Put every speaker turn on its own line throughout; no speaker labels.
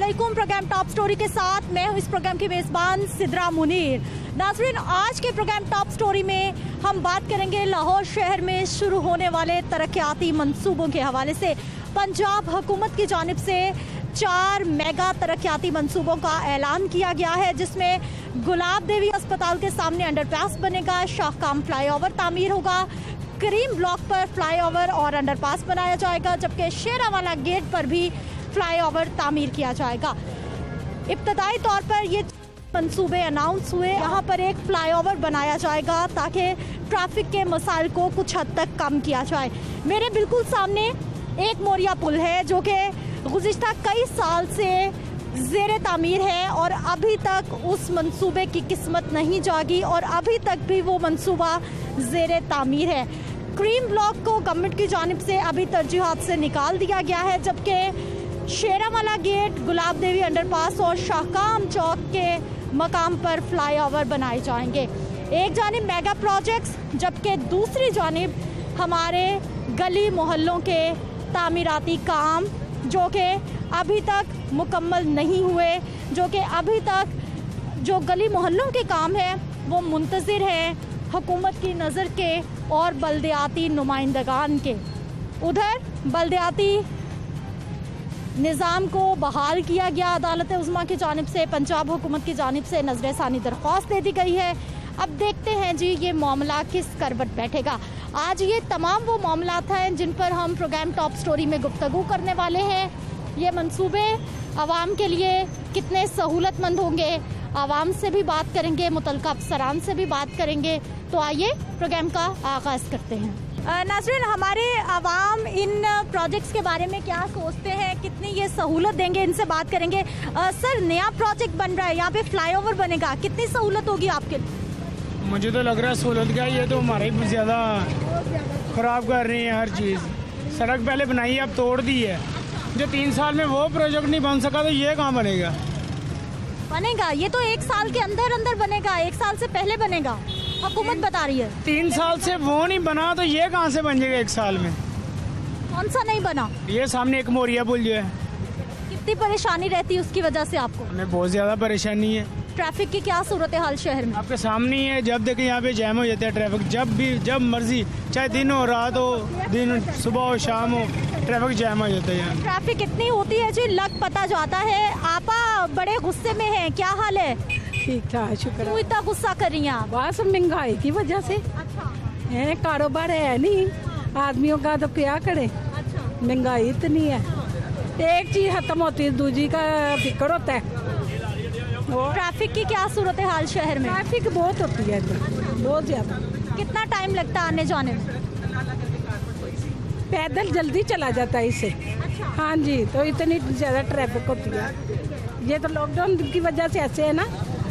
अस्सलामुअलैकुम। Programme top story के साथ मैं हूं इस प्रोग्राम की मेजबान सिद्रा मुनीर। नाज़रीन, आज के प्रोग्राम टॉप स्टोरी में हम बात करेंगे लाहौर शहर में शुरू होने वाले तरक्याती मंसूबों के हवाले से। पंजाब हुकूमत की जानिब से 4 मेगा तरक्याती मंसूबों का ऐलान किया गया है, जिसमें गुलाब देवी अस्पताल के सामने अंडरपास बनेगा, शाहकाम फ्लाईओवर तामीर होगा, करीम ब्लॉक पर फ्लाईओवर और अंडरपास बनाया जाएगा, जबकि शेरावाला गेट पर भी फ्लाईओवर तामीर किया जाएगा। इब्तदाई तौर पर ये मंसूबे अनाउंस हुए। यहाँ पर एक फ्लाईओवर बनाया जाएगा ताकि ट्रैफिक के मसाइल को कुछ हद तक कम किया जाए। मेरे बिल्कुल सामने एक मोरिया पुल है जो कि गुज़िश्ता कई साल से ज़ेरे तामीर है और अभी तक उस मंसूबे की किस्मत नहीं जागी और अभी तक भी वो मंसूबा ज़ेरे तामीर है। क्रीम ब्लॉक को गवर्नमेंट की जानिब से अभी तरजीहात से निकाल दिया गया है, जबकि शेरावाला गेट, गुलाब देवी अंडरपास और शाहकाम चौक के मकाम पर फ्लाईओवर बनाए जाएंगे। एक जानिब मेगा प्रोजेक्ट्स, जबकि दूसरी जानिब हमारे गली मोहल्लों के तामीराती काम जो कि अभी तक मुकम्मल नहीं हुए, जो कि अभी तक जो गली मोहल्लों के काम है वो मुंतज़िर है हुकूमत की नज़र के और बल्दियाती नुमाइंदगान के। उधर बल्दियाती निज़ाम को बहाल किया गया। अदालत उज़्मा की जानिब से पंजाब हुकूमत की जानिब से नज़र सानी दरख्वास्त दे दी गई है। अब देखते हैं जी ये मामला किस करवट बैठेगा। आज ये तमाम वो मामलात हैं जिन पर हम प्रोग्राम टॉप स्टोरी में गुफ्तगू करने वाले हैं। ये मंसूबे आवाम के लिए कितने सहूलतमंद होंगे, आवाम से भी बात करेंगे, मुतल्लिका अफसरान से भी बात करेंगे। तो आइए प्रोग्राम का आगाज़ करते हैं। नाज़रीन, हमारे आवाम इन प्रोजेक्ट्स के बारे में क्या सोचते हैं, कितनी ये सहूलत देंगे, इनसे बात करेंगे। सर, नया प्रोजेक्ट बन रहा है, यहाँ पे फ्लाईओवर बनेगा, कितनी सहूलत होगी आपके लिए?
मुझे तो लग रहा है सहूलत क्या, ये तो हमारे भी ज़्यादा ख़राब कर रही है हर चीज़। सड़क पहले बनाई है, अब तोड़ दी है। जो 3 साल में वो प्रोजेक्ट नहीं बन सका तो ये कहाँ बनेगा?
बनेगा, ये तो 1 साल के अंदर अंदर बनेगा, 1 साल से पहले बनेगा, हुकूमत बता रही है।
3 साल से वो नहीं बना तो ये कहाँ से बन जाएगा 1 साल में?
कौन सा नहीं बना?
ये सामने एक मोरिया पुल जो है।
कितनी परेशानी रहती है उसकी वजह से आपको?
हमें बहुत ज़्यादा परेशानी है।
ट्रैफिक की क्या सूरत हाल शहर में?
आपके सामने ही है, जब देखें यहाँ पे जैम हो जाता है ट्रैफिक। जब मर्जी, चाहे दिन हो रात हो, दिन सुबह हो शाम हो, ट्रैफिक जैम हो जाता है यहाँ।
ट्रैफिक इतनी होती है जी, लग पता जाता है। आपा बड़े गुस्से में है, क्या हाल है?
ठीक ठाक, शुक्र।
क्यों इतना गुस्सा कर रही हैं आप?
बस महंगाई की वजह से।
अच्छा।
है, कारोबार है नहीं, आदमियों का तो क्या करे।
अच्छा।
महंगाई इतनी है, एक चीज खत्म होती है दूसरी का फिक्र होता है।
ट्रैफिक की क्या सूरत हाल शहर में?
ट्रैफिक बहुत होती है इधर, बहुत ज्यादा।
कितना टाइम लगता है आने जाने में?
पैदल जल्दी चला जाता है इससे।
अच्छा।
हाँ जी, तो इतनी ज्यादा ट्रैफिक होती है। ये तो लॉकडाउन की वजह से ऐसे है ना,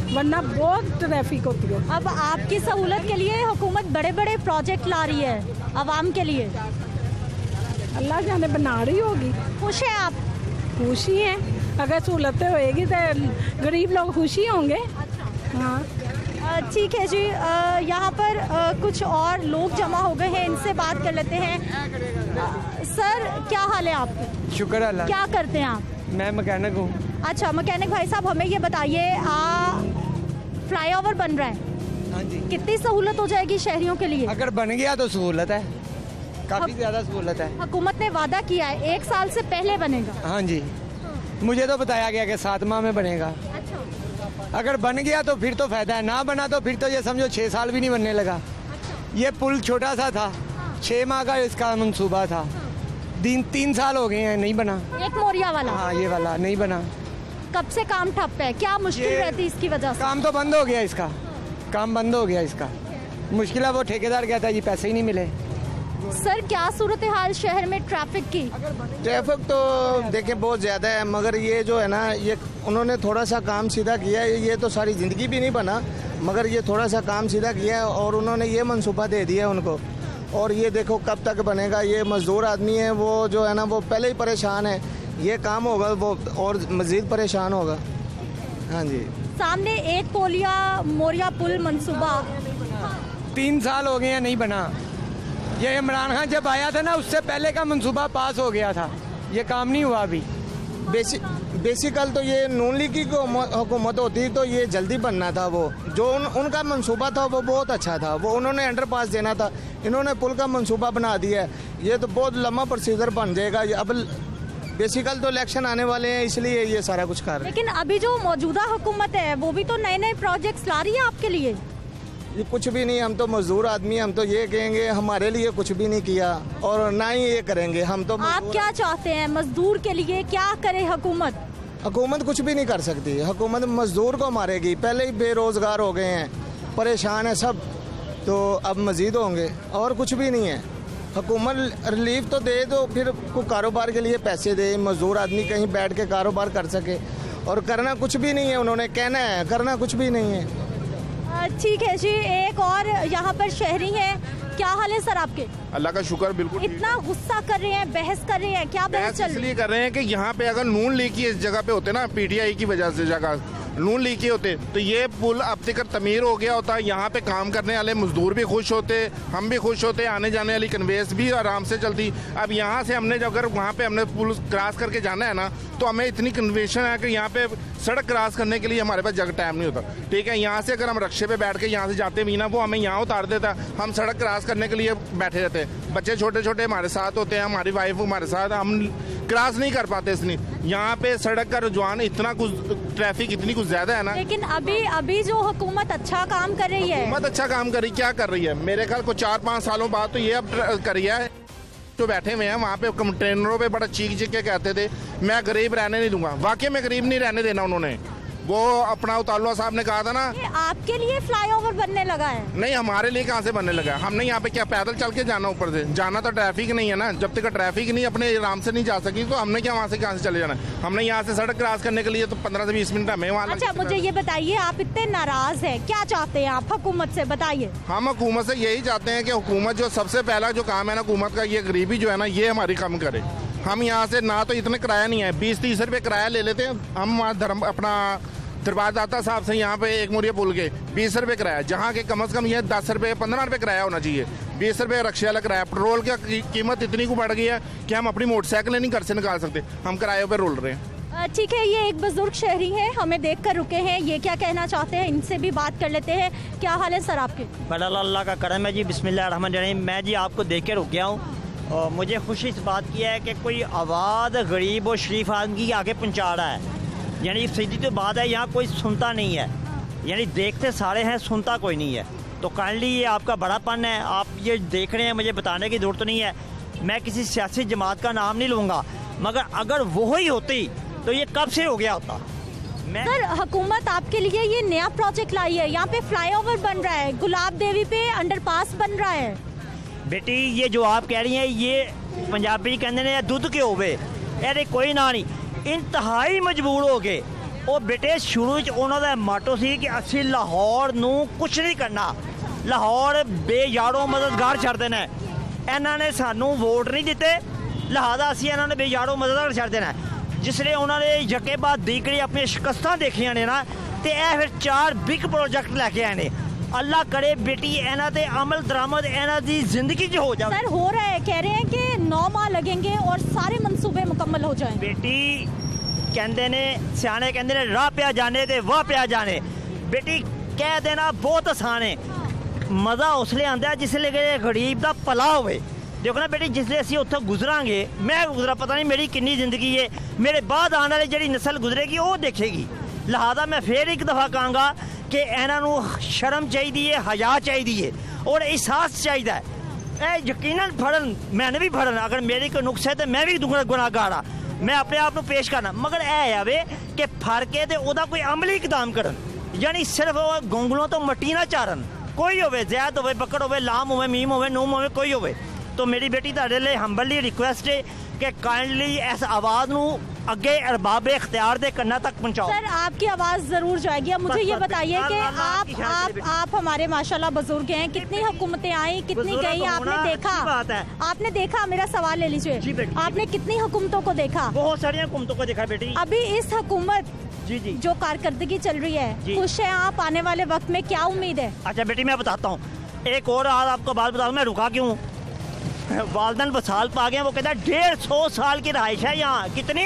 वरना बहुत ट्रैफिक होती है।
अब आपकी सहूलत के लिए हुकूमत बड़े बड़े प्रोजेक्ट ला रही है आवाम के लिए।
अल्लाह जाने बना रही होगी।
खुश हैं आप?
खुशी है, अगर सहूलतें होएगी तो गरीब लोग खुशी होंगे। हाँ,
ठीक है जी। यहाँ पर कुछ और लोग जमा हो गए हैं, इनसे बात कर लेते हैं। सर, क्या हाल है आपका?
शुक्र अल्लाह।
क्या करते हैं आप?
मैं मैकेनिक हूँ।
अच्छा, मैकेनिक भाई साहब, हमें ये बताइए, फ्लाईओवर बन रहा है,
हाँ जी।
कितनी सहूलत हो जाएगी शहरियों के लिए?
अगर बन गया तो सहूलत है, काफी ज्यादा सहूलत है।
हुकूमत ने वादा किया है 1 साल से पहले बनेगा।
हाँ जी, मुझे तो बताया गया कि 7 माह में बनेगा।
अच्छा।
अगर बन गया तो फिर तो फायदा है, ना बना तो फिर तो ये समझो 6 साल भी नहीं बनने लगा।
अच्छा।
ये पुल छोटा सा था, 6 माह का इसका मंसूबा था, 3 साल हो गए हैं, नहीं बना।
एक मोरिया वाला?
हाँ, ये वाला नहीं बना।
कब से काम ठप है? क्या मुश्किल रहती है इसकी वजह से?
काम तो बंद हो गया इसका, काम बंद हो गया इसका। मुश्किल है, वो ठेकेदार कहता है जी पैसे ही नहीं मिले।
सर, क्या सूरत हाल शहर में ट्रैफिक की?
ट्रैफिक तो देखें बहुत ज़्यादा है, मगर ये जो है ना, ये उन्होंने थोड़ा सा काम सीधा किया है। ये तो सारी ज़िंदगी भी नहीं बना, मगर ये थोड़ा सा काम सीधा किया है और उन्होंने ये मंसूबा दे दिया उनको। और ये देखो कब तक बनेगा। ये मजदूर आदमी है, वो जो है ना, वो पहले ही परेशान है। ये काम होगा वो और मज़ीद परेशान होगा। हाँ जी।
सामने एक मोरिया पुल मंसूबा
3 साल हो गए हैं, नहीं बना। ये इमरान खान जब आया था ना, उससे पहले का मंसूबा पास हो गया था, ये काम नहीं हुआ अभी।
बेसिकल तो ये नून लीग की हुकूमत होती तो ये जल्दी बनना था। वो जो उनका मंसूबा था वो बहुत अच्छा था। वो उन्होंने अंडरपास देना था, इन्होंने पुल का मंसूबा बना दिया है। ये तो बहुत लंबा प्रोसीजर बन जाएगा। अब बेसिकल तो इलेक्शन आने वाले हैं, इसलिए ये सारा कुछ कर रहे हैं।
लेकिन अभी जो मौजूदा हुकूमत है वो भी तो नए नए प्रोजेक्ट्स ला रही है आपके लिए।
ये कुछ भी नहीं, हम तो मजदूर आदमी, हम तो ये कहेंगे हमारे लिए कुछ भी नहीं किया और ना ही ये करेंगे। हम तो
आप क्या चाहते हैं मजदूर के लिए क्या करे हुकूमत?
हुकूमत कुछ भी नहीं कर सकती। हुकूमत मजदूर को मारेगी। पहले ही बेरोजगार हो गए हैं, परेशान है सब, तो अब मजीद होंगे। और कुछ भी नहीं है। हुकूमत रिलीफ तो दे दो, फिर को कारोबार के लिए पैसे दे, मजदूर आदमी कहीं बैठ के कारोबार कर सके। और करना कुछ भी नहीं है। उन्होंने कहना है, करना कुछ भी नहीं है।
ठीक है जी, एक और यहाँ पर शहरी हैं। क्या हाल है सर आपके?
अल्लाह का शुक्र। बिल्कुल
इतना गुस्सा कर रहे हैं, बहस कर रहे हैं, क्या बहस चल रही है?
इसलिए कर रहे हैं कि यहाँ पे अगर नून लीग की इस जगह पे होते ना, पीटीआई की वजह से जगह नून लीग के होते तो ये पुल अब तक तमीर हो गया होता। यहाँ पे काम करने वाले मजदूर भी खुश होते, हम भी खुश होते, आने जाने वाली कन्वेंस भी आराम से चलती। अब यहाँ से हमने अगर वहाँ पे हमने पुल क्रॉस करके जाना है ना, तो हमें इतनी कन्वेंशन है कि यहाँ पे सड़क क्रॉस करने के लिए हमारे पास जगह टाइम नहीं होता। ठीक है, यहाँ से अगर हम रक्शे पे बैठ के यहाँ से जाते भी ना, वो हमें यहाँ उतार देता, हम सड़क क्रॉस करने के लिए बैठे रहते हैं। बच्चे छोटे छोटे हमारे साथ होते हैं, हमारी वाइफ हमारे साथ, हम क्रॉस नहीं कर पाते। इसलिए यहाँ पे सड़क का रुझान इतना कुछ, ट्रैफिक इतनी कुछ ज्यादा है ना।
लेकिन अभी जो हुकूमत अच्छा काम कर रही है,
हुकूमत अच्छा काम कर रही, क्या कर रही है? मेरे ख्याल को 4-5 सालों बाद तो ये अब कर रही है। जो बैठे हुए हैं वहाँ पे कंटेनरों पे बड़ा चीख के कहते थे मैं गरीब रहने नहीं दूंगा। वाकई में गरीब नहीं रहने देना उन्होंने। वो अपना उतालुआ साहब ने कहा था ना,
आपके लिए फ्लाईओवर बनने लगा है।
नहीं, हमारे लिए कहाँ से बनने लगा? हमने यहाँ पे क्या पैदल चल के जाना? ऊपर से जाना तो ट्रैफिक नहीं है ना। जब तक ट्रैफिक नहीं अपने आराम से नहीं जा सकी तो हमने क्या वहाँ से कहाँ से चले जाना? हमने यहाँ से सड़क क्रॉस करने के लिए तो 15 से 20 मिनट हमें वहाँ।
अच्छा, मुझे ये बताइए, आप इतने नाराज हैं, क्या चाहते हैं आप हुकूमत से? बताइए।
हम हुकूमत से यही चाहते हैं कि हुकूमत जो सबसे पहला जो काम है ना हुकूमत का, ये गरीबी जो है ना, ये हमारी कम करे। हम यहाँ से ना तो इतने किराया नहीं है, 20-30 रुपये किराया ले लेते हैं हम। अपना दरबार दाता साहब से यहाँ पे एक मुरिया पुल के 20 रुपये किराया, जहाँ के कम से कम ये 10 रुपये 15 रुपये किराया होना चाहिए। 20 रुपये रक्शे वाला किराया। पेट्रोल की कीमत इतनी को बढ़ गई है कि हम अपनी मोटरसाइकिलें नहीं घर से निकाल सकते, हम किराए पे रोल रहे हैं।
ठीक है, ये एक बुजुर्ग शहरी हैं, हमें देख कर रुके हैं, ये क्या कहना चाहते हैं, इनसे भी बात कर लेते हैं। क्या हाल है सर आपके?
बड़ा अल्लाह का करम है जी, बिस्मिल्लाहिर्रहमानिर्रहीम। मैं जी आपको देख के रुक गया हूँ और मुझे खुशी इस बात की है कि कोई आवाज़ गरीब और शरीफ आदमी की आगे पहुँचा रहा है। यानी सीधी तो बात है, यहाँ कोई सुनता नहीं है, यानी देखते सारे हैं, सुनता कोई नहीं है। तो काइंडली ये आपका बड़ापन है, आप ये देख रहे हैं, मुझे बताने की ज़रूरत नहीं है। मैं किसी सियासी जमात का नाम नहीं लूँगा, मगर अगर वो ही होती तो ये कब से हो गया होता।
सर, हुकूमत आपके लिए ये नया प्रोजेक्ट लाई है, यहाँ पे फ्लाईओवर बन रहा है, गुलाब देवी पे अंडरपास बन रहा है।
बेटी, ये जो आप कह रही हैं, ये पंजाबी कहते हैं दूध के होवे, अरे कोई ना नहीं, इंतहाई मजबूर हो गए। और बेटे शुरू च उन्हों दा माटो सी कि असी लाहौर नू कुछ नहीं करना, लाहौर बेयारों मददगार छड़ देना। इन्हों ने सानू वोट नहीं दिते, लिहाजा असी इन्होंने बेयारों मददगार छड़ देना। जिसले उन्होंने यके बाद दीकड़ी अपनी शिकस्तां देखियां ने ना, तो यह फिर 4 बिग प्रोजेक्ट लैके आए ने। अल्लाह करे बेटी इन्हों ते अमल दरामद इन्हों की जिंदगी च हो जाए।
सर, हो रहा है, कह रहे हैं कि 9 माह लगेंगे और सारे मंसूबे मुकम्मल हो जाएं।
बेटी कहते ने, सियाने कहते ने, राह प्या जाने ते वाह प्या जाने। बेटी कह देना बहुत आसान है, मज़ा उसले आंदा जिसले गरीब का भला होवे। देखो ना बेटी, जिसले असीं उत्थों गुजरांगे, मैं गुजरा पता नहीं मेरी कितनी जिंदगी है, मेरे बाद आने वाली जिहड़ी नस्ल गुजरेगी वो देखेगी। लिहाजा मैं फिर एक दफ़ा कहांगा कि इन्हों शर्म चाहिए, हया चाहिए और एहसास चाहिए। यकीनन फड़न, मैंने भी फड़न, अगर मेरी कोई नुक्स है तो मैं भी गुनाहगार हाँ, मैं अपने आप को पेश करना। मगर यह आवे कि फड़ के तो वह कोई अमली इकदाम करन, यानी सिर्फ गोंगलों तो मट्टी ना चारन। कोई होवे, जैद होवे, बकड़ होवे, लाम होवे, मीम होवे, नूम होवे, कोई होवे। तो मेरी बेटी तुहाडे लिए हंबली रिक्वेस्ट है कि काइंडली इस आवाज़ नू अगे अरबाब इख्तियार दे कन्ना तक पहुंचाओ।
सर, आपकी आवाज़ ज़रूर जाएगी। अब मुझे ये बताइए कि आप हमारे माशाल्लाह बुजुर्ग हैं, कितनी हुकूमतें आई, कितनी गई, आपने देखा? आपने देखा, मेरा सवाल ले लीजिए, आपने कितनी हुकूमतों को देखा?
बहुत सारी हुकूमतों को देखा बेटी।
अभी इस हुकूमत
जी
जो कारकर्दगी चल रही है, खुश है आप? आने वाले वक्त में क्या उम्मीद है?
अच्छा बेटी, मैं बताता हूँ एक और आज आपको बात बताऊँ, मैं रुका क्यों। वालदन वसाल पा गए, वो कहता है 150 साल की रहाइश है यहाँ। कितनी?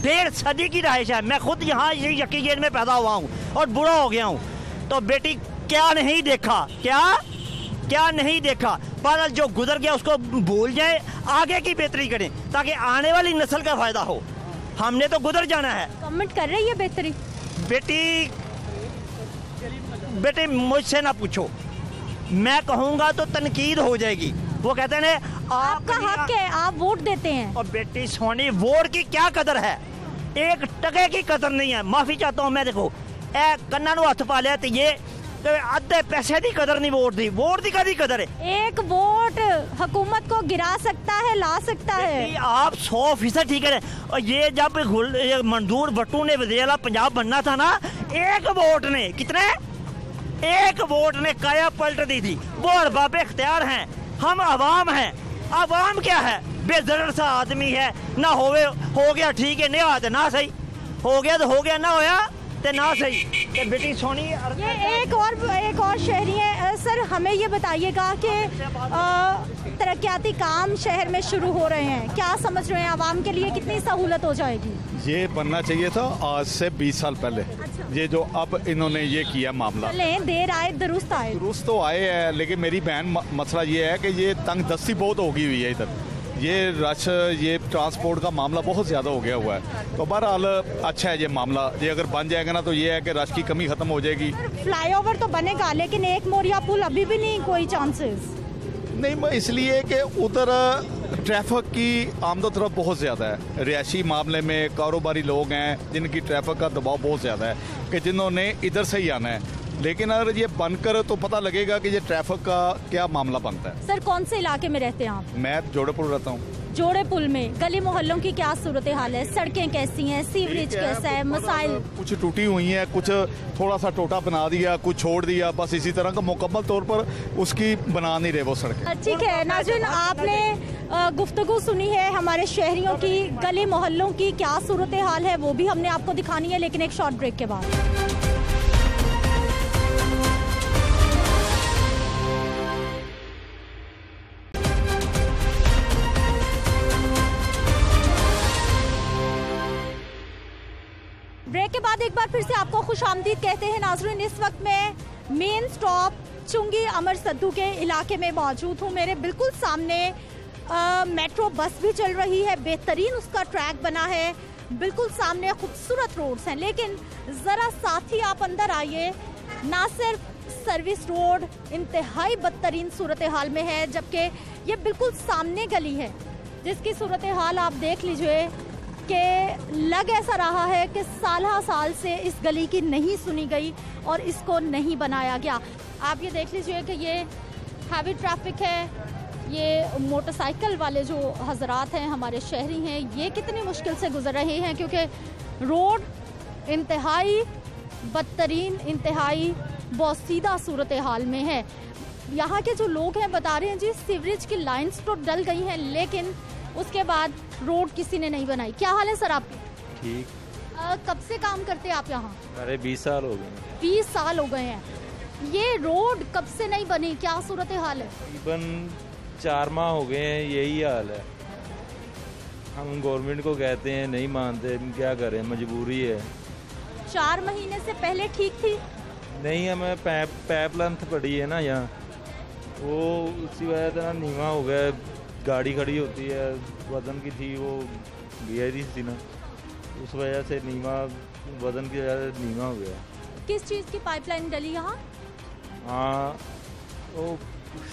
1.5 सदी की रहाइश है। मैं खुद यहाँ यकी गेट में पैदा हुआ हूँ और बूढ़ा हो गया हूँ। तो बेटी क्या नहीं देखा, क्या नहीं देखा, पर जो गुजर गया उसको भूल जाए, आगे की बेहतरी करें ताकि आने वाली नस्ल का फायदा हो। हमने तो गुजर जाना है।
गवर्नमेंट कर रही है बेहतरी?
बेटी मुझसे ना पूछो, मैं कहूँगा तो तनकीद हो जाएगी। वो कहते हैं
आपका हक है, आप वोट देते हैं।
और बेटी सोनी, वोट की क्या कदर है, 1 टके की कदर नहीं है। माफी चाहता हूँ मैं, देखो ए कन्ना नु हथ पा लिया तो ये आधे पैसे की कदर नहीं, वोट की कदी कदर है।
1 वोट हुकूमत को गिरा सकता है, ला सकता है।
आप 100% ठीक है। और ये जब मंजूर भट्टू ने वज़ीर-ए-आला पंजाब बनना था ना, 1 वोट ने कितने, 1 वोट ने काया पलट दी थी। वो अरबाब इख्तियार हैं, हम अवाम हैं। अवाम क्या है, बेजरर सा आदमी है, ना हो गया ठीक है, नहीं होया तो ना सही, हो गया तो हो गया, ना होया तो ना सही। तो बेटी सोनी
ये एक और शहरी है। सर हमें ये बताइएगा कि तरक्याती काम शहर में शुरू हो रहे हैं, क्या समझ रहे हैं आवाम के लिए कितनी सहूलत हो जाएगी?
ये बनना चाहिए था आज से 20 साल पहले। अच्छा। ये जो अब इन्होंने ये किया मामला,
देर आए दुरुस्त आए।
दुरुस्त तो आए हैं, लेकिन मेरी बहन मसला ये है कि ये तंग दस्ती बहुत होगी हुई है इधर, ये रश, ये ट्रांसपोर्ट का मामला बहुत ज़्यादा हो गया हुआ है। तो बहरहाल अच्छा है ये मामला, ये अगर बन जाएगा ना तो ये है कि रश की कमी ख़त्म हो जाएगी।
फ्लाईओवर तो बनेगा लेकिन एक मोरिया पुल अभी भी नहीं, कोई चांसेस
नहीं, इसलिए कि उधर ट्रैफिक की आमदोरफ्त बहुत ज़्यादा है। रिहायशी मामले में कारोबारी लोग हैं जिनकी ट्रैफिक का दबाव बहुत ज़्यादा है कि जिन्होंने इधर से ही आना है। लेकिन अगर ये बनकर तो पता लगेगा कि ये ट्रैफिक का क्या मामला बनता है।
सर कौन से इलाके में रहते हैं आप?
मैं जोड़ेपुर रहता हूँ।
जोड़ेपुल में गली मोहल्लों की क्या सूरत हाल है, सड़कें कैसी हैं, सीवरेज कैसा है, मसाइल?
कुछ टूटी हुई हैं, कुछ थोड़ा सा टोटा बना दिया, कुछ छोड़ दिया, बस इसी तरह का मुकम्मल तौर पर उसकी बना नहीं रहे वो सड़कें।
ठीक है नाज़रीन, आपने गुफ्तगू सुनी है हमारे शहरियों की, गली मोहल्लों की क्या सूरत हाल है वो भी हमने आपको दिखानी है, लेकिन एक शॉर्ट ब्रेक के बाद। ब्रेक के बाद एक बार फिर से आपको खुशामदीद कहते हैं नाज़रीन। इस वक्त मैं मेन स्टॉप चुंगी अमर सद्दू के इलाके में मौजूद हूँ। मेरे बिल्कुल सामने मेट्रो बस भी चल रही है, बेहतरीन उसका ट्रैक बना है, बिल्कुल सामने खूबसूरत रोड्स हैं। लेकिन ज़रा साथ ही आप अंदर आइए, ना सिर्फ सर्विस रोड इंतहाई बदतरीन सूरत हाल में है, जबकि ये बिल्कुल सामने गली है जिसकी सूरत हाल आप देख लीजिए कि लग ऐसा रहा है कि साल से इस गली की नहीं सुनी गई और इसको नहीं बनाया गया। आप ये देख लीजिए कि ये हैवी ट्रैफिक है, ये मोटरसाइकिल वाले जो हजरात हैं, हमारे शहरी हैं, ये कितनी मुश्किल से गुजर रहे हैं क्योंकि रोड इंतहाई बदतरीन, इंतहाई बोसीदा सूरत हाल में है। यहाँ के जो लोग हैं बता रहे हैं जी सीवरेज की लाइन्स तो डल गई हैं लेकिन उसके बाद रोड किसी ने नहीं बनाई। क्या हाल है सर आपकी?
ठीक।
कब से काम करते हैं आप यहाँ?
अरे 20 साल हो गए।
20 साल हो गए हैं। ये रोड कब से नहीं बनी, क्या सूरत हाल है?
तकरीबन 4 माह हो गए हैं, यही हाल है। हम गवर्नमेंट को कहते हैं, नहीं मानते, क्या करें, मजबूरी है।
4 महीने से पहले ठीक थी?
नहीं, हमें पैप लेंथ पड़ी है ना यहाँ, वो उसी वजह से ना नीवा हो गया। गाड़ी खड़ी होती है, वजन की थी, वो गिरी थी ना, उस वजह से नीवा, वजन की वजह से नीवा हो गया।
किस चीज़ की पाइपलाइन डली यहाँ?
हाँ, वो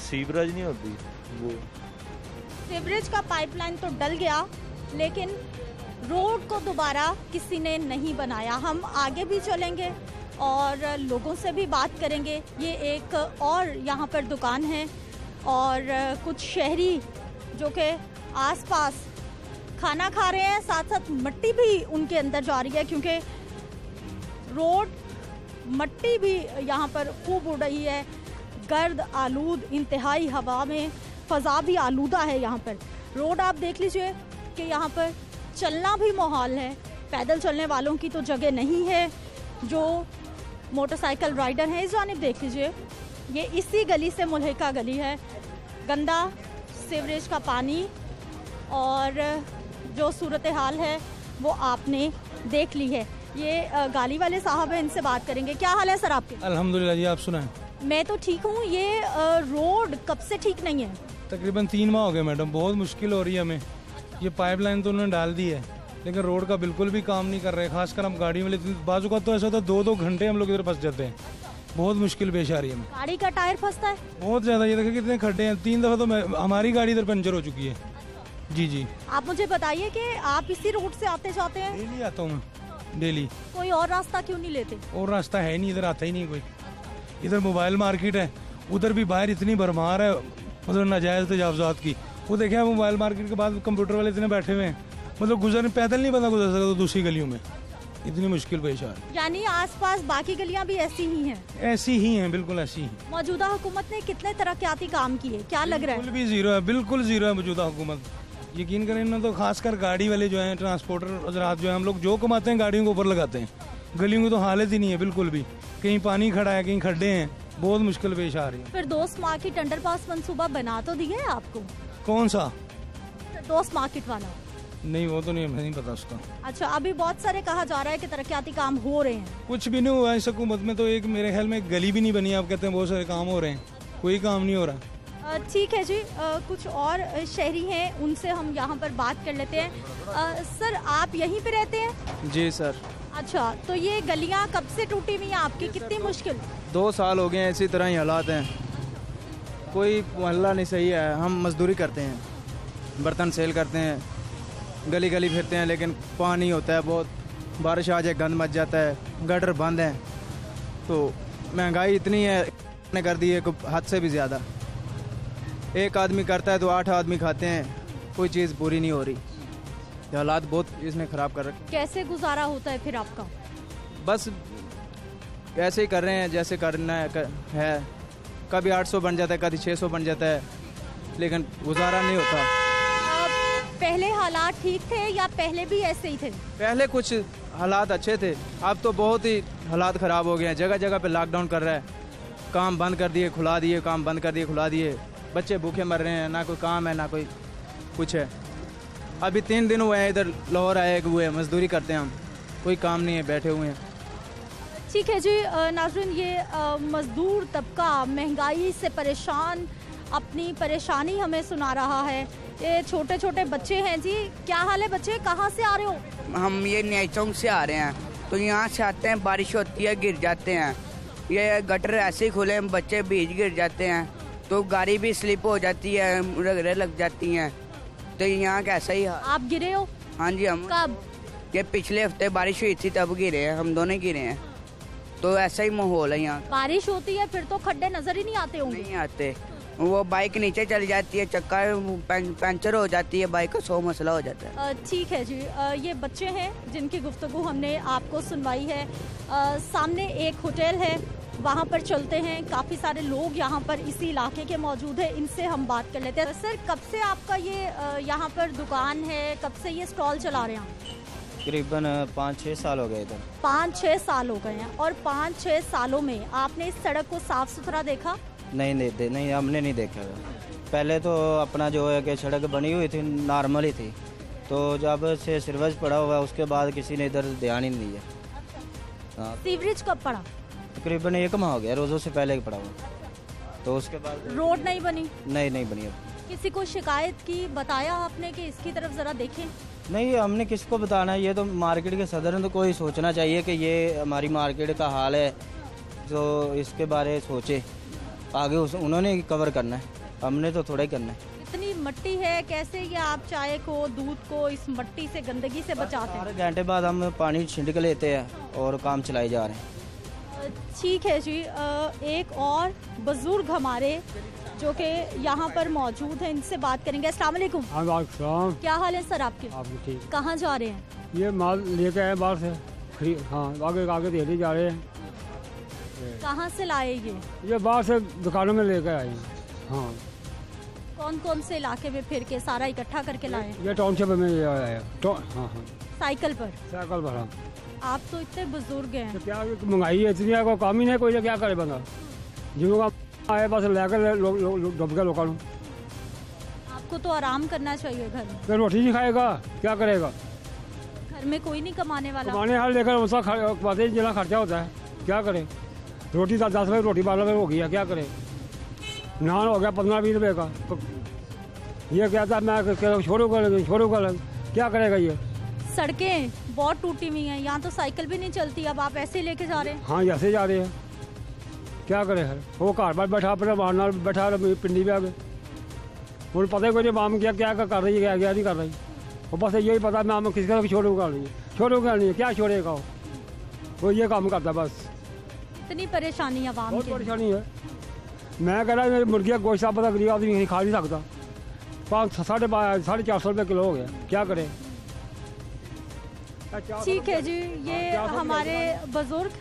सीवरेज नहीं होती, वो
सीवरेज का पाइपलाइन तो डल गया लेकिन रोड को दोबारा किसी ने नहीं बनाया। हम आगे भी चलेंगे और लोगों से भी बात करेंगे। ये एक और यहाँ पर दुकान है और कुछ शहरी जो कि आसपास खाना खा रहे हैं, साथ साथ मिट्टी भी उनके अंदर जा रही है क्योंकि रोड मिट्टी भी यहाँ पर खूब उड़ रही है। गर्द आलूद इंतहाई हवा में फ़ज़ा भी आलूदा है यहाँ पर। रोड आप देख लीजिए कि यहाँ पर चलना भी मुहाल है, पैदल चलने वालों की तो जगह नहीं है। जो मोटरसाइकिल राइडर हैं इस जानिब देख लीजिए, ये इसी गली से मुल्हिका गली है। गंदा सीवरेज का पानी और जो सूरत हाल है वो आपने देख ली है। ये गाली वाले साहब हैं, इनसे बात करेंगे। क्या हाल है सर आपके?
अल्हम्दुलिल्लाह जी, आप सुनाएं।
मैं तो ठीक हूँ। ये रोड कब से ठीक नहीं है?
तकरीबन 3 माह हो गए मैडम, बहुत मुश्किल हो रही है हमें। ये पाइपलाइन तो उन्होंने डाल दी है लेकिन रोड का बिल्कुल भी काम नहीं कर रहे। खासकर हम गाड़ी में लेते, बाजू का तो ऐसा होता है 2-2 घंटे हम लोग इधर फंस जाते हैं। बहुत मुश्किल पेश आ रही है हमें।
गाड़ी का टायर फंसता है
बहुत ज़्यादा। ये देखिए कितने खड्डे हैं। 3 दफ़ा तो हमारी गाड़ी इधर पंचर हो चुकी है। जी जी।
आप मुझे बताइए कि आप इसी रोड से आते जाते हैं?
डेली आता हूँ मैं, डेली।
कोई और रास्ता क्यों नहीं लेते?
और रास्ता है नहीं, इधर आता ही नहीं कोई। इधर मोबाइल मार्केट है, उधर भी बाहर इतनी भरमार है मतलब नाजायज़ तजावज़ात की। वो देखे मोबाइल मार्केट के बाद कंप्यूटर वाले इतने बैठे हुए हैं, मतलब गुजर पैदल नहीं बंदा गुजर सकता तो दूसरी गलियों में। इतनी मुश्किल पेश आ रही है।
यानी आसपास बाकी गलियां भी ऐसी ही हैं?
ऐसी ही हैं, बिल्कुल ऐसी ही।
मौजूदा हुकूमत ने कितने तरक्याती काम किए, क्या लग रहा है?
बिल्कुल भी जीरो है, बिल्कुल जीरो है मौजूदा हुकूमत। यकीन करें ना, तो खासकर गाड़ी वाले जो हैं, ट्रांसपोर्टर हजरात जो हैं, हम लोग जो कमाते हैं गाड़ियों के ऊपर लगाते हैं। गलियों की तो हालत ही नहीं है बिल्कुल भी। कहीं पानी खड़ा है, कहीं खड्डे हैं, बहुत मुश्किल पेश आ रही है।
फिर दोस्त मार्केट अंडरपास मंसूबा बना तो दिया है आपको?
कौन सा?
दोस्त मार्केट वाला?
नहीं, वो तो नहीं, हमें नहीं पता उसका।
अच्छा, अभी बहुत सारे कहा जा रहा है कि तरक्याती काम हो रहे हैं।
कुछ भी नहीं हुआ इस हुकूमत में तो। एक मेरे ख्याल में गली भी नहीं बनी। आप कहते हैं बहुत सारे काम हो रहे हैं, कोई काम नहीं हो रहा।
ठीक है जी। कुछ और शहरी हैं, उनसे हम यहाँ पर बात कर लेते हैं। सर, आप यहीं पे रहते हैं?
जी सर।
अच्छा, तो ये गलियाँ कब से टूटी हुई हैं आपकी? कितनी मुश्किल?
2 साल हो गए हैं, इसी तरह ही हालात हैं। कोई मोहल्ला नहीं सही है। हम मजदूरी करते हैं, बर्तन सेल करते हैं, गली गली फिरते हैं, लेकिन पानी होता है बहुत। बारिश आ जाए गंद मच जाता है, गटर बंद हैं। तो महंगाई इतनी है, ने कर दी है हद से भी ज़्यादा। एक आदमी करता है तो 8 आदमी खाते हैं, कोई चीज़ पूरी नहीं हो रही। हालात बहुत इसने ख़राब कर रखे।
कैसे गुजारा होता है फिर आपका?
बस ऐसे ही कर रहे हैं जैसे करना है। कभी 800 बन जाता है, कभी 600 बन जाता है, लेकिन गुजारा नहीं होता।
पहले हालात ठीक थे या पहले भी ऐसे ही थे?
पहले कुछ हालात अच्छे थे, अब तो बहुत ही हालात ख़राब हो गए हैं। जगह जगह पे लॉकडाउन कर रहा है, काम बंद कर दिए खुला दिए, काम बंद कर दिए खुला दिए। बच्चे भूखे मर रहे हैं, ना कोई काम है ना कोई कुछ है। अभी 3 दिन हुए हैं इधर लाहौर आए हुए, मजदूरी करते हैं हम, कोई काम नहीं है, बैठे हुए हैं।
ठीक है जी। नाज़रीन, ये मजदूर तबका महंगाई से परेशान अपनी परेशानी हमें सुना रहा है। ये छोटे छोटे बच्चे हैं जी। क्या हाल है बच्चे, कहाँ से आ रहे हो?
हम ये न्याय चौक से आ रहे हैं, तो यहाँ से आते हैं, बारिश होती है गिर जाते हैं। ये गटर ऐसे ही खुले हैं, बच्चे बीच गिर जाते हैं, तो गाड़ी भी स्लिप हो जाती है, रगड़े लग जाती हैं। तो यहाँ कैसा ही।
आप गिरे हो?
हाँ जी। हम
कब?
ये पिछले हफ्ते बारिश हुई थी तब गिरे हैं, हम दोनों गिरे हैं। तो ऐसा ही माहौल है यहाँ।
बारिश होती है फिर तो खड्डे नजर ही नहीं आते होंगे?
नहीं आते, वो बाइक नीचे चली जाती है, चक्का पंचर हो जाती है, बाइक का 100 मसला हो जाता है।
ठीक है जी। ये बच्चे हैं जिनकी गुफ्तगू हमने आपको सुनवाई है। सामने एक होटल है, वहाँ पर चलते हैं। काफ़ी सारे लोग यहाँ पर इसी इलाके के मौजूद है, इनसे हम बात कर लेते हैं। सर, कब से आपका ये यहाँ पर दुकान है, कब से ये स्टॉल चला रहे हैं?
तकरीबन 5-6 साल हो गए इधर।
5-6 साल हो गए हैं। और 5-6 सालों में आपने इस सड़क को साफ सुथरा देखा?
नहीं, हमने नहीं देखा। पहले तो अपना जो है कि सड़क बनी हुई थी नॉर्मल ही थी, तो जब से सीवरेज पड़ा हुआ उसके बाद किसी ने इधर ध्यान ही नहीं दिया।
सीवरेज कब पड़ा?
तकरीबन 1 माह हो गया, रोज़ों से पहले पड़ा हुआ, तो उसके बाद
रोड नहीं बनी?
नहीं बनी। अब
किसी को शिकायत की, बताया आपने कि इसकी तरफ ज़रा देखें?
नहीं, हमने किसको बताना है। ये तो मार्केट के सदर ने तो कोई सोचना चाहिए कि ये हमारी मार्केट का हाल है, तो इसके बारे सोचे, आगे उन्होंने कवर करना है, हमने तो थोड़ा ही करना है।
इतनी मट्टी है, कैसे ये आप चाय को, दूध को इस मट्टी से, गंदगी से बचाते हैं?
4 घंटे बाद हम पानी छिड़क लेते हैं और काम चलाए जा रहे हैं।
ठीक है जी। एक और बुजुर्ग हमारे जो कि यहाँ पर मौजूद हैं, इनसे बात करेंगे। अस्सलाम वालेकुम। क्या हाल है सर आपके?
ठीक।
कहाँ जा रहे हैं?
ये माल लेके आए बाहर से। हाँ, आगे दे जा रहे हैं।
कहाँ से लाए
ये बाहर से दुकानों में लेकर आए हैं। हाँ।
कौन कौन से इलाके में फिर के सारा इकट्ठा करके लाए?
ये टाउनशिप में ये आया। हाँ।
साइकिल पर?
साइकिल पर। हाँ।
आप तो इतने बुजुर्ग हैं।
तो क्या महंगाई है इतनी, कोई काम ही नहीं, कोई क्या करे बंदा। जिनको आए बस लेकर डूब गया लोगों।
आपको तो आराम करना चाहिए घर में।
फिर रोटी नहीं खाएगा, क्या करेगा?
घर में कोई नहीं कमाने वाला?
कमाने वाले लेकर उसका कमाते जितना खर्चा होता है, क्या करें? रोटी 10 रुपये, रोटी 12 रुपये हो गई है, क्या करें? नान हो गया 15-20 रुपये का, तो ये कहता है मैं छोड़ू कर क्या करेगा ये?
सड़कें बहुत टूटी हुई हैं, यहाँ तो साइकिल भी नहीं चलती, अब आप ऐसे लेके जा रहे हैं?
हाँ, ऐसे जा रहे हैं, क्या करें है? वो घर पर बैठा अपने मारना बैठा पिंडी पे आ गए, मुझे पता ही कोई नहीं माम क्या कर रही है, क्या नहीं कर रही, वो बस यही पता मैं किसका छोड़ूंगा नहीं, क्या छोड़ेगा वो ये काम करता है बस।
इतनी परेशानी है आवाम
बहुत
की?
परेशानी है। मैं कह रहा मेरी मुर्गियाँ गोश्त आप पता गरीब आदमी खा नहीं सकता, 450 रुपये किलो हो गया, क्या करें?
ठीक है जी, ये हमारे बुजुर्ग।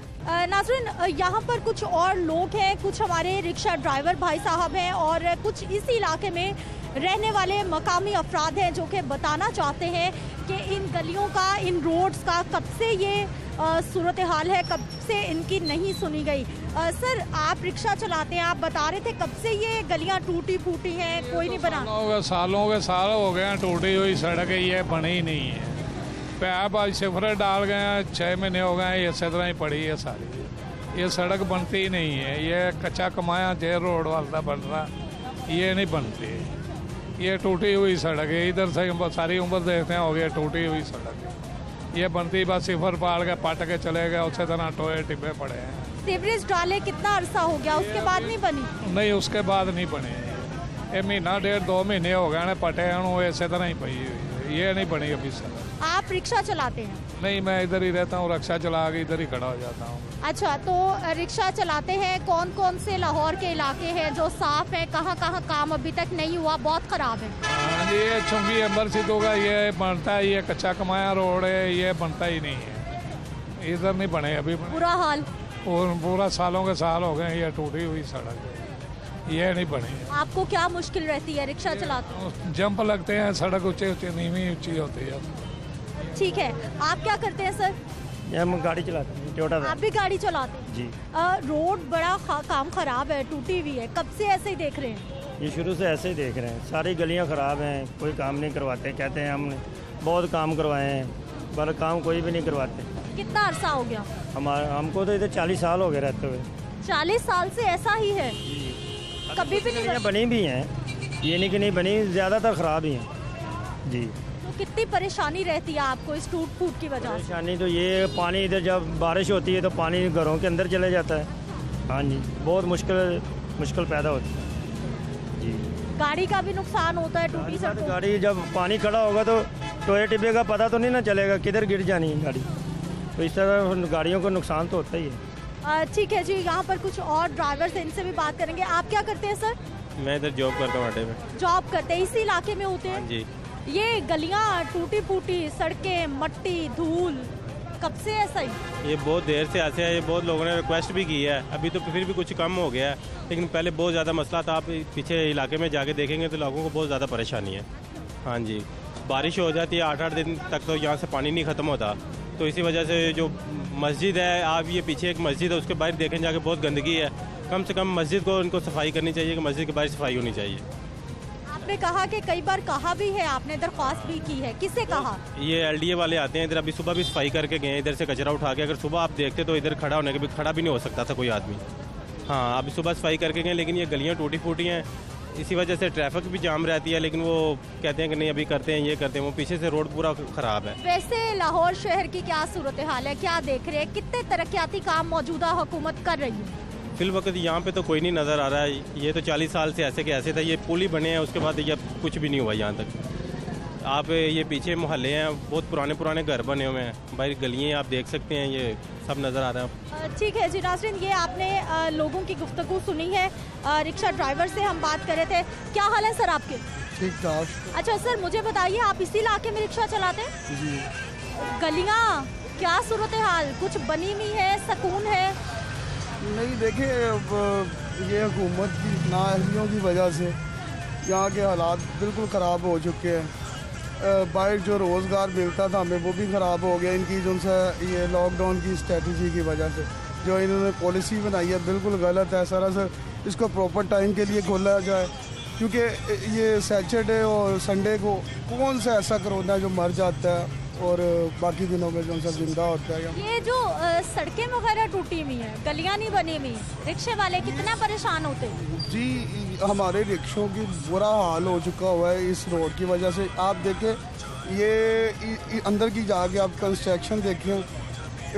नाज़रीन, यहाँ पर कुछ और लोग हैं, कुछ हमारे रिक्शा ड्राइवर भाई साहब हैं और कुछ इस इलाके में रहने वाले मकामी अफराद हैं जो कि बताना चाहते हैं कि इन गलियों का, इन रोड्स का कब से ये सूरत हाल है, कब से इनकी नहीं सुनी गई। सर, आप रिक्शा चलाते हैं, आप बता रहे थे कब से ये गलियाँ टूटी फूटी हैं, कोई नहीं बना?
सालों के साल हो गए हैं टूटी हुई सड़क, ये बनी ही नहीं है। पैप आज सिफर डाल गए हैं, 6 महीने हो गए हैं, ये इसी तरह ही पड़ी है सारी, ये सड़क बनती ही नहीं है। ये कच्चा कमाया जेल रोड वाला बन रहा, ये नहीं बनती, ये टूटी हुई सड़क है। इधर से सारी उम्र देखते हैं हो गया टूटी हुई सड़क है, ये बनती बस सिफर पाड़ के पट के चले गए, उसी तरह टोए टिब्बे पड़े हैं।
सीवरेज डाले कितना अरसा हो गया, उसके बाद नहीं बनी?
नहीं, उसके बाद नहीं बनी, ये महीना 1.5-2 महीने हो गए पटे हैं, इसी तरह ही पई हुई, ये नहीं बनी अभी सड़क।
आप रिक्शा चलाते हैं?
नहीं, मैं इधर ही रहता हूँ, रिक्शा चला के इधर ही खड़ा हो जाता हूँ।
अच्छा, तो रिक्शा चलाते हैं, कौन कौन से लाहौर के इलाके हैं जो साफ है, कहाँ कहाँ काम अभी तक नहीं हुआ, बहुत खराब है?
हाँ जी, ये चुंगी अंबर सिद्ध होगा, ये बनता है, ये कच्चा कमाया रोड है, ये बनता ही नहीं है, इधर नहीं बने अभी।
बुरा हाल,
और पूरा सालों के साल हो गए, ये टूटी हुई सड़क है, ये नहीं बनी है।
आपको क्या मुश्किल रहती है रिक्शा चलाते हैं?
जंप लगते हैं, सड़क ऊंचे नीवी ऊंची होती है।
ठीक है, आप क्या करते हैं सर?
हम गाड़ी चलाते हैं, टोयोटा।
आप भी गाड़ी चलाते हैं
जी।
रोड बड़ा काम खराब है, टूटी हुई है, कब से ऐसे ही देख रहे हैं?
ये शुरू से ऐसे ही देख रहे हैं, सारी गलियां खराब हैं, कोई काम नहीं करवाते, कहते हैं हमने बहुत काम करवाए हैं, पर काम कोई भी नहीं करवाते।
कितना अरसा हो गया?
हमको तो इधर 40 साल हो गए रहते हुए।
40 साल से ऐसा ही है? कभी भी नहीं
बनी भी हैं, ये नहीं कि नहीं बनी, ज़्यादातर ख़राब ही हैं जी।
तो कितनी परेशानी रहती है आपको इस टूट फूट की वजह से?
परेशानी तो ये, पानी इधर जब बारिश होती है तो पानी घरों के अंदर चले जाता है। हाँ जी, बहुत मुश्किल पैदा होती है जी।
गाड़ी का भी नुकसान होता है टूटी सड़कों?
गाड़ी जब पानी खड़ा होगा तो टोए टिब्बे का पता तो नहीं ना चलेगा किधर गिर जानी है गाड़ी, तो इस तरह गाड़ियों को नुकसान तो होता ही है।
ठीक है जी, यहाँ पर कुछ और ड्राइवर से, इनसे भी बात करेंगे। आप क्या करते हैं सर?
मैं इधर जॉब करता हूँ, अड्डे में
जॉब करते हैं, इसी इलाके में होते हैं
जी।
ये गलियाँ टूटी फूटी सड़कें, मट्टी धूल, कब से ऐसा ही?
ये बहुत देर से ऐसे है, ये बहुत लोगों ने रिक्वेस्ट भी की है, अभी तो फिर भी कुछ कम हो गया है, लेकिन पहले बहुत ज़्यादा मसला था। आप पीछे इलाके में जाके देखेंगे तो लोगों को बहुत ज़्यादा परेशानी है। हाँ जी, बारिश हो जाती है 8-8 दिन तक तो यहाँ से पानी नहीं ख़त्म होता, तो इसी वजह से जो मस्जिद है, आप ये पीछे एक मस्जिद है, उसके बाहर देखें जाके बहुत गंदगी है। कम से कम मस्जिद को उनको सफाई करनी चाहिए कि मस्जिद के बाहर सफाई होनी चाहिए।
आपने कहा कि कई बार कहा भी है, आपने दरख्वास्त भी की है, किसे कहा?
ये LDA वाले आते हैं इधर, अभी सुबह भी सफाई करके गए, इधर से कचरा उठा के। अगर सुबह आप देखते तो इधर खड़ा होने के भी खड़ा भी नहीं हो सकता था कोई आदमी। हाँ, अभी सुबह सफाई करके गए, लेकिन ये गलियाँ टूटी फूटी हैं, इसी वजह से ट्रैफिक भी जाम रहती है, लेकिन वो कहते हैं कि नहीं अभी करते हैं, ये करते हैं, वो पीछे से रोड पूरा ख़राब है।
वैसे लाहौर शहर की क्या सूरत हाल है, क्या देख रहे हैं, कितने तरक्याती काम मौजूदा हुकूमत कर रही है?
फिल वक्त यहाँ पे तो कोई नहीं नज़र आ रहा है, ये तो 40 साल से ऐसे के ऐसे था, ये पुल ही बने हैं, उसके बाद ये कुछ भी नहीं हुआ यहाँ तक। आप ये पीछे मोहल्ले हैं, बहुत पुराने घर बने हुए हैं, बाहर गलियाँ आप देख सकते हैं, ये सब नज़र आ रहा है।
ठीक है जी नाज़रीन, ये आपने लोगों की गुफ्तगू सुनी है। रिक्शा ड्राइवर से हम बात कर रहे थे। क्या हाल है सर आपके?
ठीक ठाक।
अच्छा सर, मुझे बताइए, आप इसी इलाके में रिक्शा चलाते हैं?
जी।
गलियाँ क्या सूरत हाल, कुछ बनी हुई है, सुकून है?
नहीं, देखिए अब ये हुकूमत की नाअहलियों की वजह से यहाँ के हालात बिल्कुल ख़राब हो चुके हैं। बाहर जो रोज़गार मिलता था हमें वो भी ख़राब हो गया इनकी जो ये लॉकडाउन की स्ट्रेटजी की वजह से। जो इन्होंने पॉलिसी बनाई है बिल्कुल गलत है। सरासर इसको प्रॉपर टाइम के लिए खोला जाए, क्योंकि ये सैटरडे और संडे को कौन सा ऐसा कोरोना जो मर जाता है, और बाकी दिनों में जो सा जिंदा होता है।
ये जो सड़कें वगैरह टूटी हुई हैं, गलियां नहीं बनी हुई, रिक्शे वाले कितना परेशान होते हैं?
जी, हमारे रिक्शों की बुरा हाल हो चुका हुआ है इस रोड की वजह से। आप देखें, ये अंदर की जाके आप कंस्ट्रक्शन देखें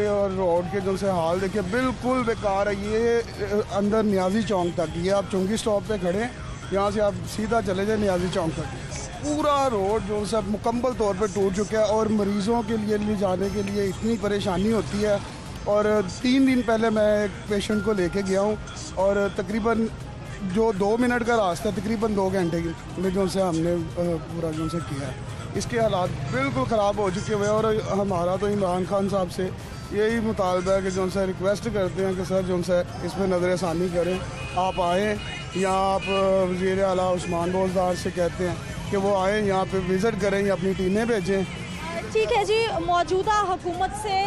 और रोड के जो से हाल देखें, बिल्कुल बेकार है। ये अंदर नियाजी चौक तक, ये आप चुंगी स्टॉप पे खड़े हैं, यहाँ से आप सीधा चले जाए नियाजी चौक तक, पूरा रोड जो सब मुकम्मल तौर पे टूट चुका है और मरीज़ों के लिए ले जाने के लिए इतनी परेशानी होती है। और 3 दिन पहले मैं एक पेशेंट को लेके गया हूँ और तकरीबन जो 2 मिनट का रास्ता तकरीबन 2 घंटे में जो से हमने पूरा जो से किया है। इसके हालात बिल्कुल ख़राब हो चुके हुए हैं और हमारा तो इमरान खान साहब से यही मुतालबा है कि जो से रिक्वेस्ट करते हैं कि सर जो से इस पर नज़रसानी करें, आप आएँ या आप वज़ीर आला उस्मान बोजदार से कहते हैं कि वो आए यहाँ पे विज़िट करें या अपनी टीमें भेजें।
ठीक है जी, मौजूदा हुकूमत से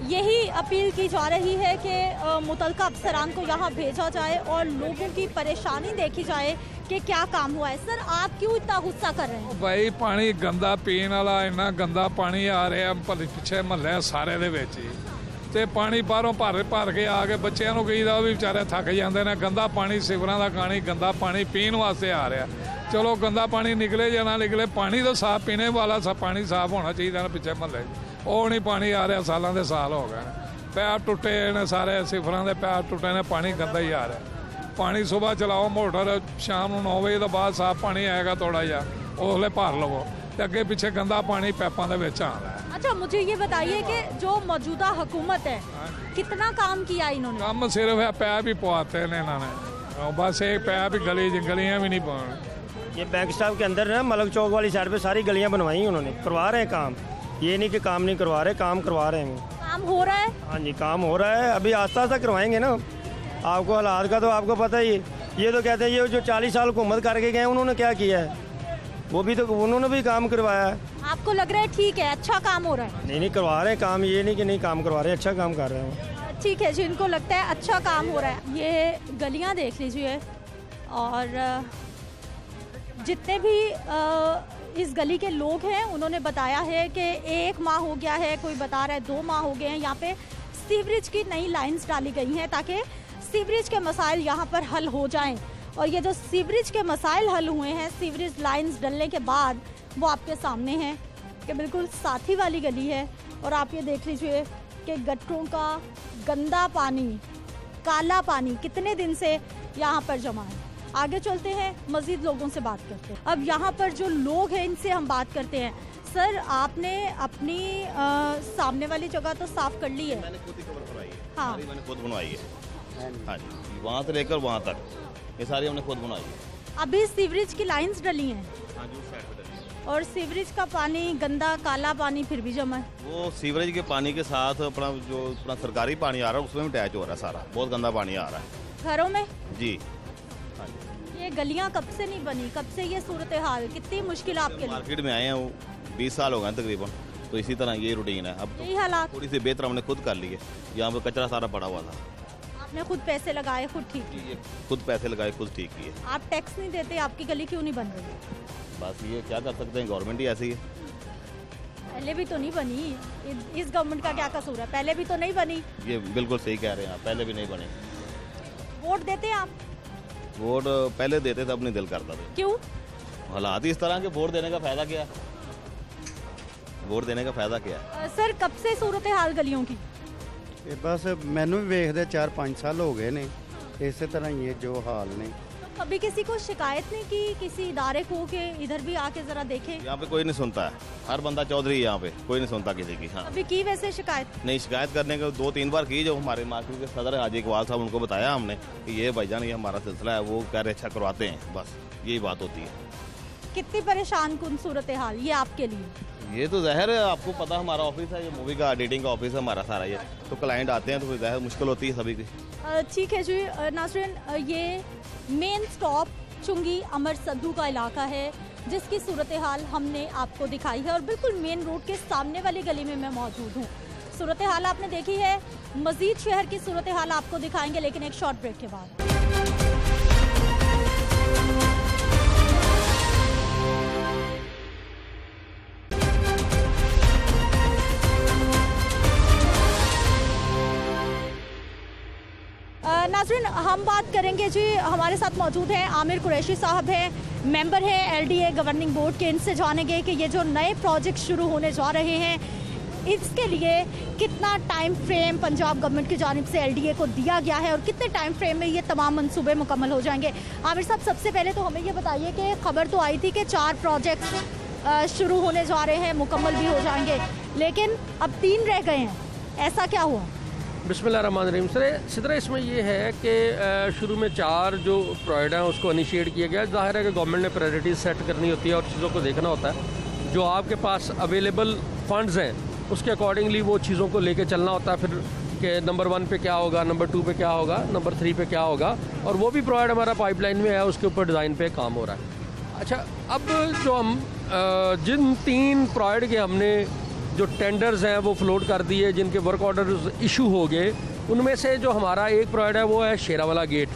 यही अपील की जा रही है कि मुतल्लिका अफसरान को यहाँ भेजा जाए और लोगों की परेशानी देखी जाए कि क्या काम हुआ है। सर, आप क्यों इतना गुस्सा कर रहे हैं?
भाई पानी गंदा पीण वाला, इन्ना गंदा पानी आ रहा पिछे महल सारे दे विच ही, ते पानी बाहरों भर के आ के बच्चों को कहीदा भी बेचारे थक जाते हैं। गंदा पानी सिवरां दा पानी, गंदा पानी पीण वास्ते आ रहा। चलो गंदा पानी निकले या ना निकले, पानी तो साफ पीने वाला पानी साफ होना चाहिए ना पिछे महल। वो नहीं पानी आ रहा, सालों के साल हो गए, पैप टुटे ने सारे, सिफरां दे पैप टुटे ने, पानी गंदा ही आ रहा। पानी सुबह चलाओ मोटर, शाम को 9 बजे तो बाद साफ पानी आएगा थोड़ा जा, उसले भर लवो, तो अगे पिछे गंदा पानी पैपों के विच आ रहा है।
अच्छा, मुझे ये बताइए कि जो मौजूदा हुकूमत है कितना काम किया इन्होंने?
काम सिर्फ है पैप ही पवाते हैं इन्होंने, बस एक पैप ही, गलियां भी नहीं पवाने।
ये बैंक स्टाफ के अंदर ना मलक चौक वाली साइड पे सारी गलियां बनवाई उन्होंने, करवा रहे हैं काम। ये नहीं कि काम नहीं करवा रहे, काम करवा रहे हैं।
काम हो रहा है?
हाँ जी, काम हो रहा है, अभी आस्ता आस्ता करवाएंगे ना। आपको हालात का तो आपको पता ही है। ये तो कहते हैं ये जो 40 साल हुकूमत करके गए उन्होंने क्या किया है, वो भी तो उन्होंने भी काम करवाया है।
आपको लग रहा है ठीक है, अच्छा काम हो रहा है?
नहीं करवा रहे हैं काम, ये नहीं कि नहीं काम करवा रहे, अच्छा काम कर रहे हैं।
ठीक है, जिनको लगता है अच्छा काम हो रहा है। ये गलियां देख लीजिए और जितने भी इस गली के लोग हैं उन्होंने बताया है कि 1 माह हो गया है, कोई बता रहा है 2 माह हो गए हैं। यहाँ पे सीवरेज की नई लाइंस डाली गई हैं ताकि सीवरेज के मसाइल यहाँ पर हल हो जाएं। और ये जो सीवरेज के मसाइल हल हुए हैं, सीवरेज लाइंस डलने के बाद, वो आपके सामने हैं कि बिल्कुल साथी वाली गली है। और आप ये देख लीजिए कि गटरों का गंदा पानी, काला पानी कितने दिन से यहाँ पर जमा है। आगे चलते हैं, मजीद लोगों से बात करते हैं। अब यहाँ पर जो लोग हैं इनसे हम बात करते हैं। सर, आपने अपनी सामने वाली जगह तो साफ कर ली है?
मैंने खुद ही कवर कराई है।
हाँ,
मैंने खुद बनवाई है। हाँ जी, वहाँ से लेकर वहाँ तक ये सारी हमने खुद बनाई है।
अभी सीवरेज की लाइंस डली हैं?
हाँ जी, उस साइड पे डली है।
और सीवरेज का पानी गंदा काला पानी फिर भी जमा है?
वो सीवरेज के पानी के साथ अपना सरकारी पानी आ रहा है, उसमें भी अटैच हो रहा है सारा, बहुत गंदा पानी आ रहा है
घरों में।
जी।
ये गलियां कब से नहीं बनी, कब से ये सूरत हाल, कितनी मुश्किल आपके लिए?
मार्केट में आए हैं वो 20 साल हो गए तकरीबन, तो इसी तरह ये रूटीन है। अब
यही हालात
थोड़ी सी बेहतर हमने खुद कर ली है। यहाँ पे कचरा सारा पड़ा हुआ था,
आपने खुद पैसे लगाए, खुद ठीक किए?
खुद पैसे लगाए, खुद ठीक किए।
आप टैक्स नहीं देते, आपकी गली क्यों नहीं बन रही?
बस ये क्या कर सकते हैं, गवर्नमेंट ही ऐसी है।
पहले भी तो नहीं बनी, इस गवर्नमेंट का क्या कसूर है? पहले भी तो नहीं बनी।
ये बिल्कुल सही कह रहे हैं आप, पहले भी नहीं बनी।
वोट देते हैं आप?
वोट पहले देते थे, अब नहीं दिल करता था।
क्यों?
हालात ही इस तरह के, वोट देने का फायदा क्या? वोट देने का फायदा क्या?
सर, कब से सूरत हाल गलियों की?
बस मैनू भी वेखदे 4-5 साल हो गए ने, इस तरह ये जो हाल ने।
तो कभी किसी को शिकायत नहीं की, किसी इदारे को कि इधर भी आके जरा देखें?
यहाँ पे कोई नहीं सुनता है, हर बंदा चौधरी यहाँ पे, कोई नहीं सुनता किसी की। हाँ,
अभी की वैसे शिकायत?
नहीं, शिकायत करने के 2-3 बार की, जो हमारे मार्केट के सदर हाजी इकबाल साहब, उनको बताया हमने कि ये भाईजान ये हमारा सिलसिला है, वो कह रहे अच्छा करवाते हैं, बस यही बात होती है।
कितनी परेशान कुन सूरत हाल ये आपके लिए?
ये तो ज़ाहिर है, आपको पता हमारा ऑफिस है, ये मूवी का एडिटिंग का ऑफिस है हमारा सारा, ये तो क्लाइंट आते हैं तो फिर ज़ाहिर मुश्किल होती है सभी की।
ठीक है जी नाज़रीन, ये मेन स्टॉप चुंगी अमर सद्दू का इलाका है जिसकी सूरत हाल हमने आपको दिखाई है और बिल्कुल मेन रोड के सामने वाली गली में मैं मौजूद हूँ। सूरत हाल आपने देखी है, मजीद शहर की सूरत हाल आपको दिखाएंगे लेकिन एक शॉर्ट ब्रेक के बाद। नाज़रीन, हम बात करेंगे जी, हमारे साथ मौजूद हैं आमिर कुरैशी साहब हैं, मेंबर हैं LDA गवर्निंग बोर्ड के। इनसे जानेंगे कि ये जो नए प्रोजेक्ट शुरू होने जा रहे हैं इसके लिए कितना टाइम फ्रेम पंजाब गवर्नमेंट की जानिब से LDA को दिया गया है और कितने टाइम फ्रेम में ये तमाम मंसूबे मुकम्मल हो जाएंगे। आमिर साहब, सबसे पहले तो हमें ये बताइए कि खबर तो आई थी कि 4 प्रोजेक्ट्स शुरू होने जा रहे हैं, मुकम्मल भी हो जाएंगे, लेकिन अब 3 रह गए हैं, ऐसा क्या हुआ?
बिस्मिल्लाहिर्रहमानिर्रहीम। सर इसमें ये है कि शुरू में 4 जो प्रोजेक्ट हैं उसको इनिशिएट किया गया। जाहिर है कि गवर्नमेंट ने प्रायोरिटीज सेट करनी होती है और चीज़ों को देखना होता है। जो आपके पास अवेलेबल फंड्स हैं उसके अकॉर्डिंगली वो चीज़ों को लेके चलना होता है, फिर कि नंबर 1 पे क्या होगा, नंबर 2 पे क्या होगा, नंबर 3 पे क्या होगा, और वो भी प्रोजेक्ट हमारा पाइपलाइन में है, उसके ऊपर डिज़ाइन पे काम हो रहा है। अच्छा, अब जो हम जिन 3 प्रोजेक्ट के हमने जो टेंडर्स हैं वो फ्लोट कर दिए, जिनके वर्क ऑर्डर इशू हो गए, उनमें से जो हमारा एक प्रोजेक्ट है वो है शेरावाला गेट।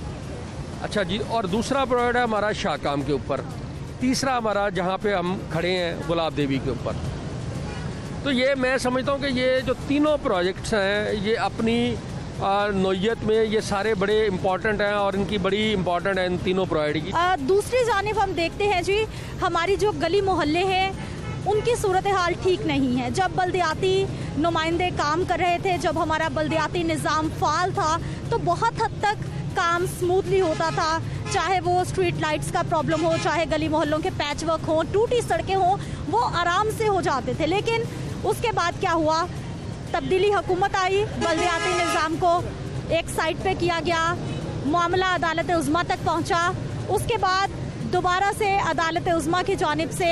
अच्छा जी, और दूसरा प्रोजेक्ट है हमारा शाहकाम के ऊपर, तीसरा हमारा जहाँ पे हम खड़े हैं गुलाब देवी के ऊपर। तो ये मैं समझता हूँ कि ये जो तीनों प्रोजेक्ट्स हैं ये अपनी नौयत में ये सारे बड़े इम्पॉर्टेंट हैं और इनकी बड़ी इम्पॉर्टेंट है इन तीनों प्रोजेक्ट की।
दूसरी जानिब हम देखते हैं जी, हमारी जो गली मोहल्ले हैं उनकी सूरत हाल ठीक नहीं है। जब बल्दियाती नुमाइंदे काम कर रहे थे, जब हमारा बल्दियाती निज़ाम फ़ाल था, तो बहुत हद तक काम स्मूथली होता था, चाहे वो स्ट्रीट लाइट्स का प्रॉब्लम हो, चाहे गली मोहल्लों के पैच वर्क हो, टूटी सड़कें हों, वो आराम से हो जाते थे। लेकिन उसके बाद क्या हुआ, तब्दीली हुकूमत आई, बल्दियाती निज़ाम को एक साइड पे किया गया, मामला अदालत उज़्मा तक पहुंचा, उसके बाद दोबारा से अदालत उज़्मा की जानिब से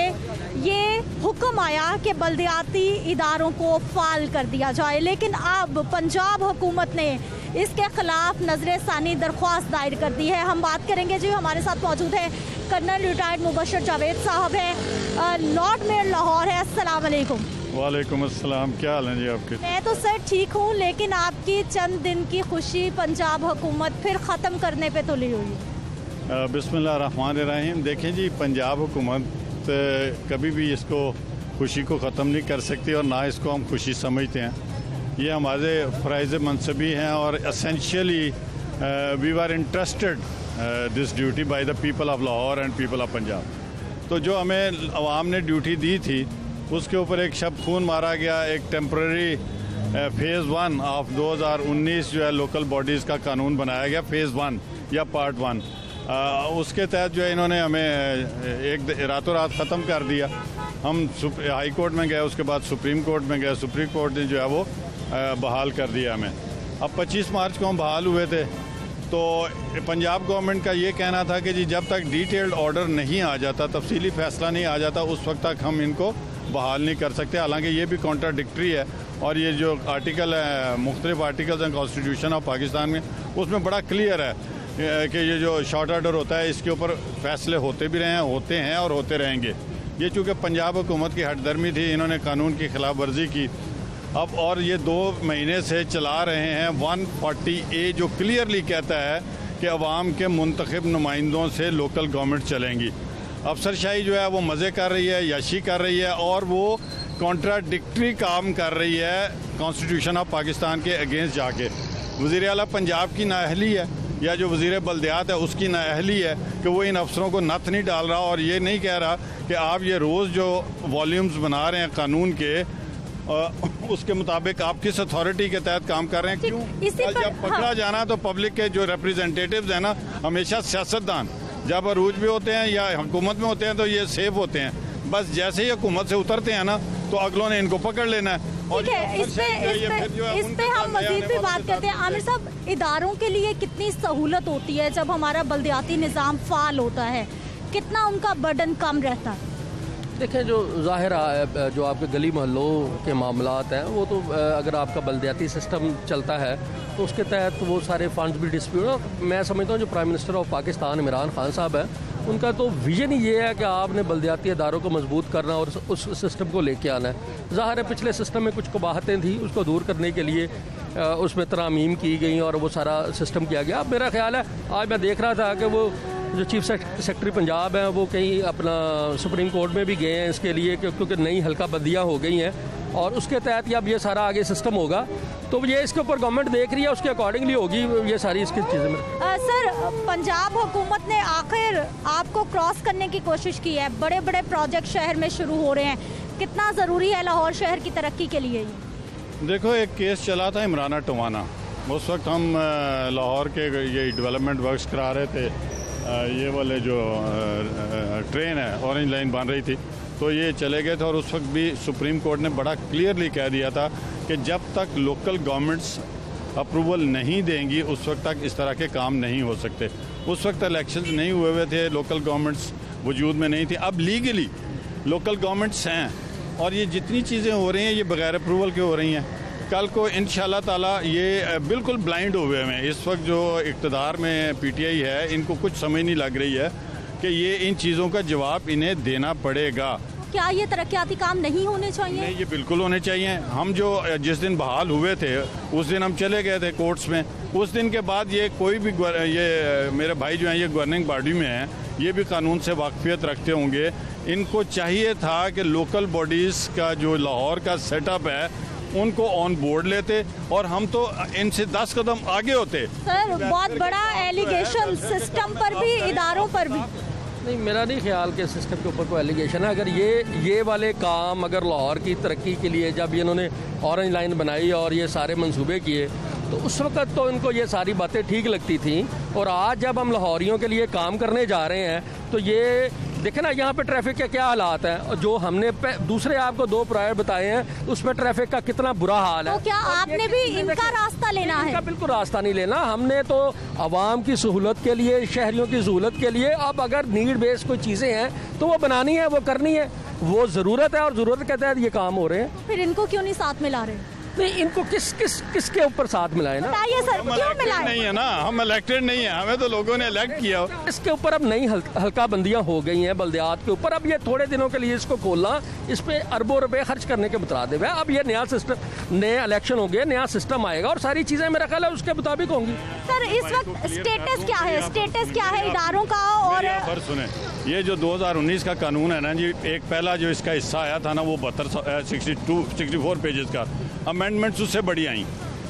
ये हुक्म आया कि बल्दियाती इदारों को फ़ाल कर दिया जाए। लेकिन अब पंजाब हुकूमत ने इसके ख़िलाफ़ नज़र सानी दरख्वास्त दायर कर दी है। हम बात करेंगे जी, हमारे साथ मौजूद है कर्नल रिटायर्ड मुबशर जावेद साहब हैं, लॉर्ड मेयर लाहौर है। अस्सलाम वालेकुम।
वालेकुम अस्सलाम, क्या हाल है जी आपके?
मैं तो सर ठीक हूँ, लेकिन आपकी चंद दिन की खुशी पंजाब हुकूमत फिर ख़त्म करने पे तुली हुई है।
बिस्मिल्लाहिर्रहमानिर्रहीम। देखें जी, पंजाब हुकूमत कभी भी इसको खुशी को ख़त्म नहीं कर सकती और ना इसको हम खुशी समझते हैं। ये हमारे फ़राइज़ मनसबी हैं और essentially we are interested this duty by the people of Lahore and people of Punjab. तो जो हमें अवाम ने ड्यूटी दी थी उसके ऊपर एक शब खून मारा गया। एक टेम्प्रेरी फ़ेज़ 1 ऑफ 2019 जो है लोकल बॉडीज़ का कानून बनाया गया, फ़ेज़ 1 या पार्ट 1। उसके तहत जो है इन्होंने हमें एक रातों रात ख़त्म कर दिया। हम हाई कोर्ट में गए, उसके बाद सुप्रीम कोर्ट में गए, सुप्रीम कोर्ट ने जो है वो बहाल कर दिया हमें। अब 25 मार्च को हम बहाल हुए थे, तो पंजाब गवर्नमेंट का ये कहना था कि जी जब तक डिटेल्ड ऑर्डर नहीं आ जाता, तफसीली फ़ैसला नहीं आ जाता, उस वक्त तक हम इनको बहाल नहीं कर सकते। हालांकि ये भी कॉन्ट्राडिक्टरी है और ये जो आर्टिकल है, मुख्तलिफ आर्टिकल्स हैं कॉन्स्टिट्यूशन ऑफ पाकिस्तान में, उसमें बड़ा क्लियर है कि ये जो शॉर्ट ऑर्डर होता है इसके ऊपर फैसले होते भी रहे हैं, होते हैं और होते रहेंगे। ये चूँकि पंजाब हुकूमत की हटदर्मी थी, इन्होंने कानून की खिलाफ वर्जी की अब, और ये 2 महीने से चला रहे हैं 140A जो क्लियरली कहता है कि अवाम के मुंतखब नुमाइंदों से लोकल गवर्नमेंट चलेंगी। अफसरशाही जो है वो मज़े कर रही है, याशी कर रही है और वो कॉन्ट्राडिक्टरी काम कर रही है कॉन्स्टिट्यूशन ऑफ पाकिस्तान के अगेंस्ट जाके। वज़ीर आला पंजाब की नाअहली है या जो वज़ीर बल्दियात है उसकी नाअहली है कि वो इन अफसरों को नथ नहीं डाल रहा और ये नहीं कह रहा कि आप ये रोज़ जो वॉल्यूम्स बना रहे हैं कानून के उसके मुताबिक आप किस अथॉरिटी के तहत काम कर रहे हैं। क्यों जब पकड़ा जाना तो पब्लिक के जो रिप्रेजेंटेटिव्स हैं ना, हमेशा सियासतदान जब अरूज में होते हैं या हुकूमत में होते हैं तो ये सेफ होते हैं, बस जैसे ही हुकूमत से उतरते हैं ना तो अगलों ने इनको पकड़ लेना है।
ठीक है, इस पे हम मजीद भी बात करते हैं। आमिर साहब, इदारों के लिए कितनी सहूलत होती है जब हमारा बल्दियाती निज़ाम फ़ाल होता है, कितना उनका बर्डन कम रहता है?
देखें, जो ज़ाहिर है जो आपके गली मोहल्लों के मामलात हैं वो तो अगर आपका बल्दियाती सिस्टम चलता है तो उसके तहत वो सारे फंड्स भी डिस्ट्रीब्यूट। मैं समझता हूँ जो prime minister of Pakistan Imran Khan साहब हैं, उनका तो विजन ही ये है कि आपने बल्दियाती इदारों को मजबूत करना और उस सिस्टम को लेके आना है। ज़ाहिर है पिछले सिस्टम में कुछ कबाहतें थी, उसको दूर करने के लिए उसमें तरामीम की गई और वो सारा सिस्टम किया गया। अब मेरा ख्याल है, आज मैं देख रहा था कि वो जो चीफ सेक्रेटरी पंजाब हैं वो कहीं अपना सुप्रीम कोर्ट में भी गए हैं इसके लिए, क्योंकि नई हल्का बंदियाँ हो गई हैं और उसके तहत अब ये सारा आगे सिस्टम होगा। तो ये इसके ऊपर गवर्नमेंट देख रही है, उसके अकॉर्डिंगली होगी ये सारी इसकी चीज़ें में।
सर, पंजाब हुकूमत ने आखिर आपको क्रॉस करने की कोशिश की है, बड़े बड़े प्रोजेक्ट शहर में शुरू हो रहे हैं, कितना ज़रूरी है लाहौर शहर की तरक्की के लिए?
देखो, एक केस चला था इमराना टवाना, उस वक्त हम लाहौर के ये डेवलपमेंट वर्क्स करा रहे थे, ये वाले जो ट्रेन है ऑरेंज लाइन बन रही थी, तो ये चले गए थे और उस वक्त भी सुप्रीम कोर्ट ने बड़ा क्लियरली कह दिया था कि जब तक लोकल गवर्नमेंट्स अप्रूवल नहीं देंगी उस वक्त तक इस तरह के काम नहीं हो सकते। उस वक्त इलेक्शंस नहीं हुए थे, लोकल गवर्नमेंट्स वजूद में नहीं थी। अब लीगली लोकल गवर्नमेंट्स हैं और ये जितनी चीज़ें हो रही हैं ये बगैर अप्रूवल के हो रही हैं। कल को इंशाल्लाह ताला ये बिल्कुल ब्लाइंड हुए हैं। इस वक्त जो इक़्तिदार में पीटीआई है, इनको कुछ समझ नहीं लग रही है कि ये इन चीज़ों का जवाब इन्हें देना पड़ेगा।
क्या ये तरक्याती काम नहीं होने चाहिए?
नहीं, ये बिल्कुल होने चाहिए। हम जो जिस दिन बहाल हुए थे उस दिन हम चले गए थे कोर्ट्स में। उस दिन के बाद ये कोई भी ये मेरे भाई जो हैं ये गवर्निंग बॉडी में हैं, ये भी कानून से वाकफियत रखते होंगे। इनको चाहिए था कि लोकल बॉडीज़ का जो लाहौर का सेटअप है उनको ऑन बोर्ड लेते और हम तो इनसे 10 कदम आगे होते।
सर, बहुत बड़ा एलिगेशन सिस्टम पर भी, इदारों पर भी।
नहीं, मेरा नहीं ख्याल कि सिस्टम के ऊपर कोई एलिगेशन है। अगर ये वाले काम अगर लाहौर की तरक्की के लिए जब इन्होंने ऑरेंज लाइन बनाई और ये सारे मंसूबे किए तो उस वक्त तो इनको ये सारी बातें ठीक लगती थी, और आज जब हम लाहौरियों के लिए काम करने जा रहे हैं तो ये देखें ना यहाँ पे ट्रैफिक के क्या हालात हैं, और जो हमने दूसरे आपको 2 प्रोजेक्ट बताए हैं उसमें ट्रैफिक का कितना बुरा हाल है।
तो क्या आपने भी इनका रास्ता लेना है?
इनका बिल्कुल रास्ता नहीं लेना, हमने तो आवाम की सहूलत के लिए, शहरियों की सहूलत के लिए अब अगर नीड बेस कोई चीज़ें हैं तो वो बनानी है, वो करनी है, वो ज़रूरत है और ज़रूरत के तहत ये काम हो रहे हैं।
फिर इनको क्यों नहीं साथ मिला रहे?
नहीं, इनको किसके ऊपर साथ मिलाए ना?
बताइए सर, क्यों मिलाए?
नहीं है ना, हम इलेक्टेड नहीं है, हमें तो लोगों ने इलेक्ट किया।
इसके ऊपर अब नई हल्का बंदियां हो गई हैं बल्दियात के ऊपर। अब ये थोड़े दिनों के लिए इसको खोलना, इस पे अरबों रुपए खर्च करने के मुताबिक है। अब ये नया सिस्टम, नए इलेक्शन होंगे, नया सिस्टम आएगा और सारी चीजें मेरा ख्याल है उसके मुताबिक होंगी।
सर, इस वक्त स्टेटस क्या है? स्टेटस क्या है इदारों का? और
सुने, ये जो 2019 का कानून है ना जी, एक पहला जो इसका हिस्सा आया था ना वो 64 पेजेस का, अमेंडमेंट्स उससे बड़ी आई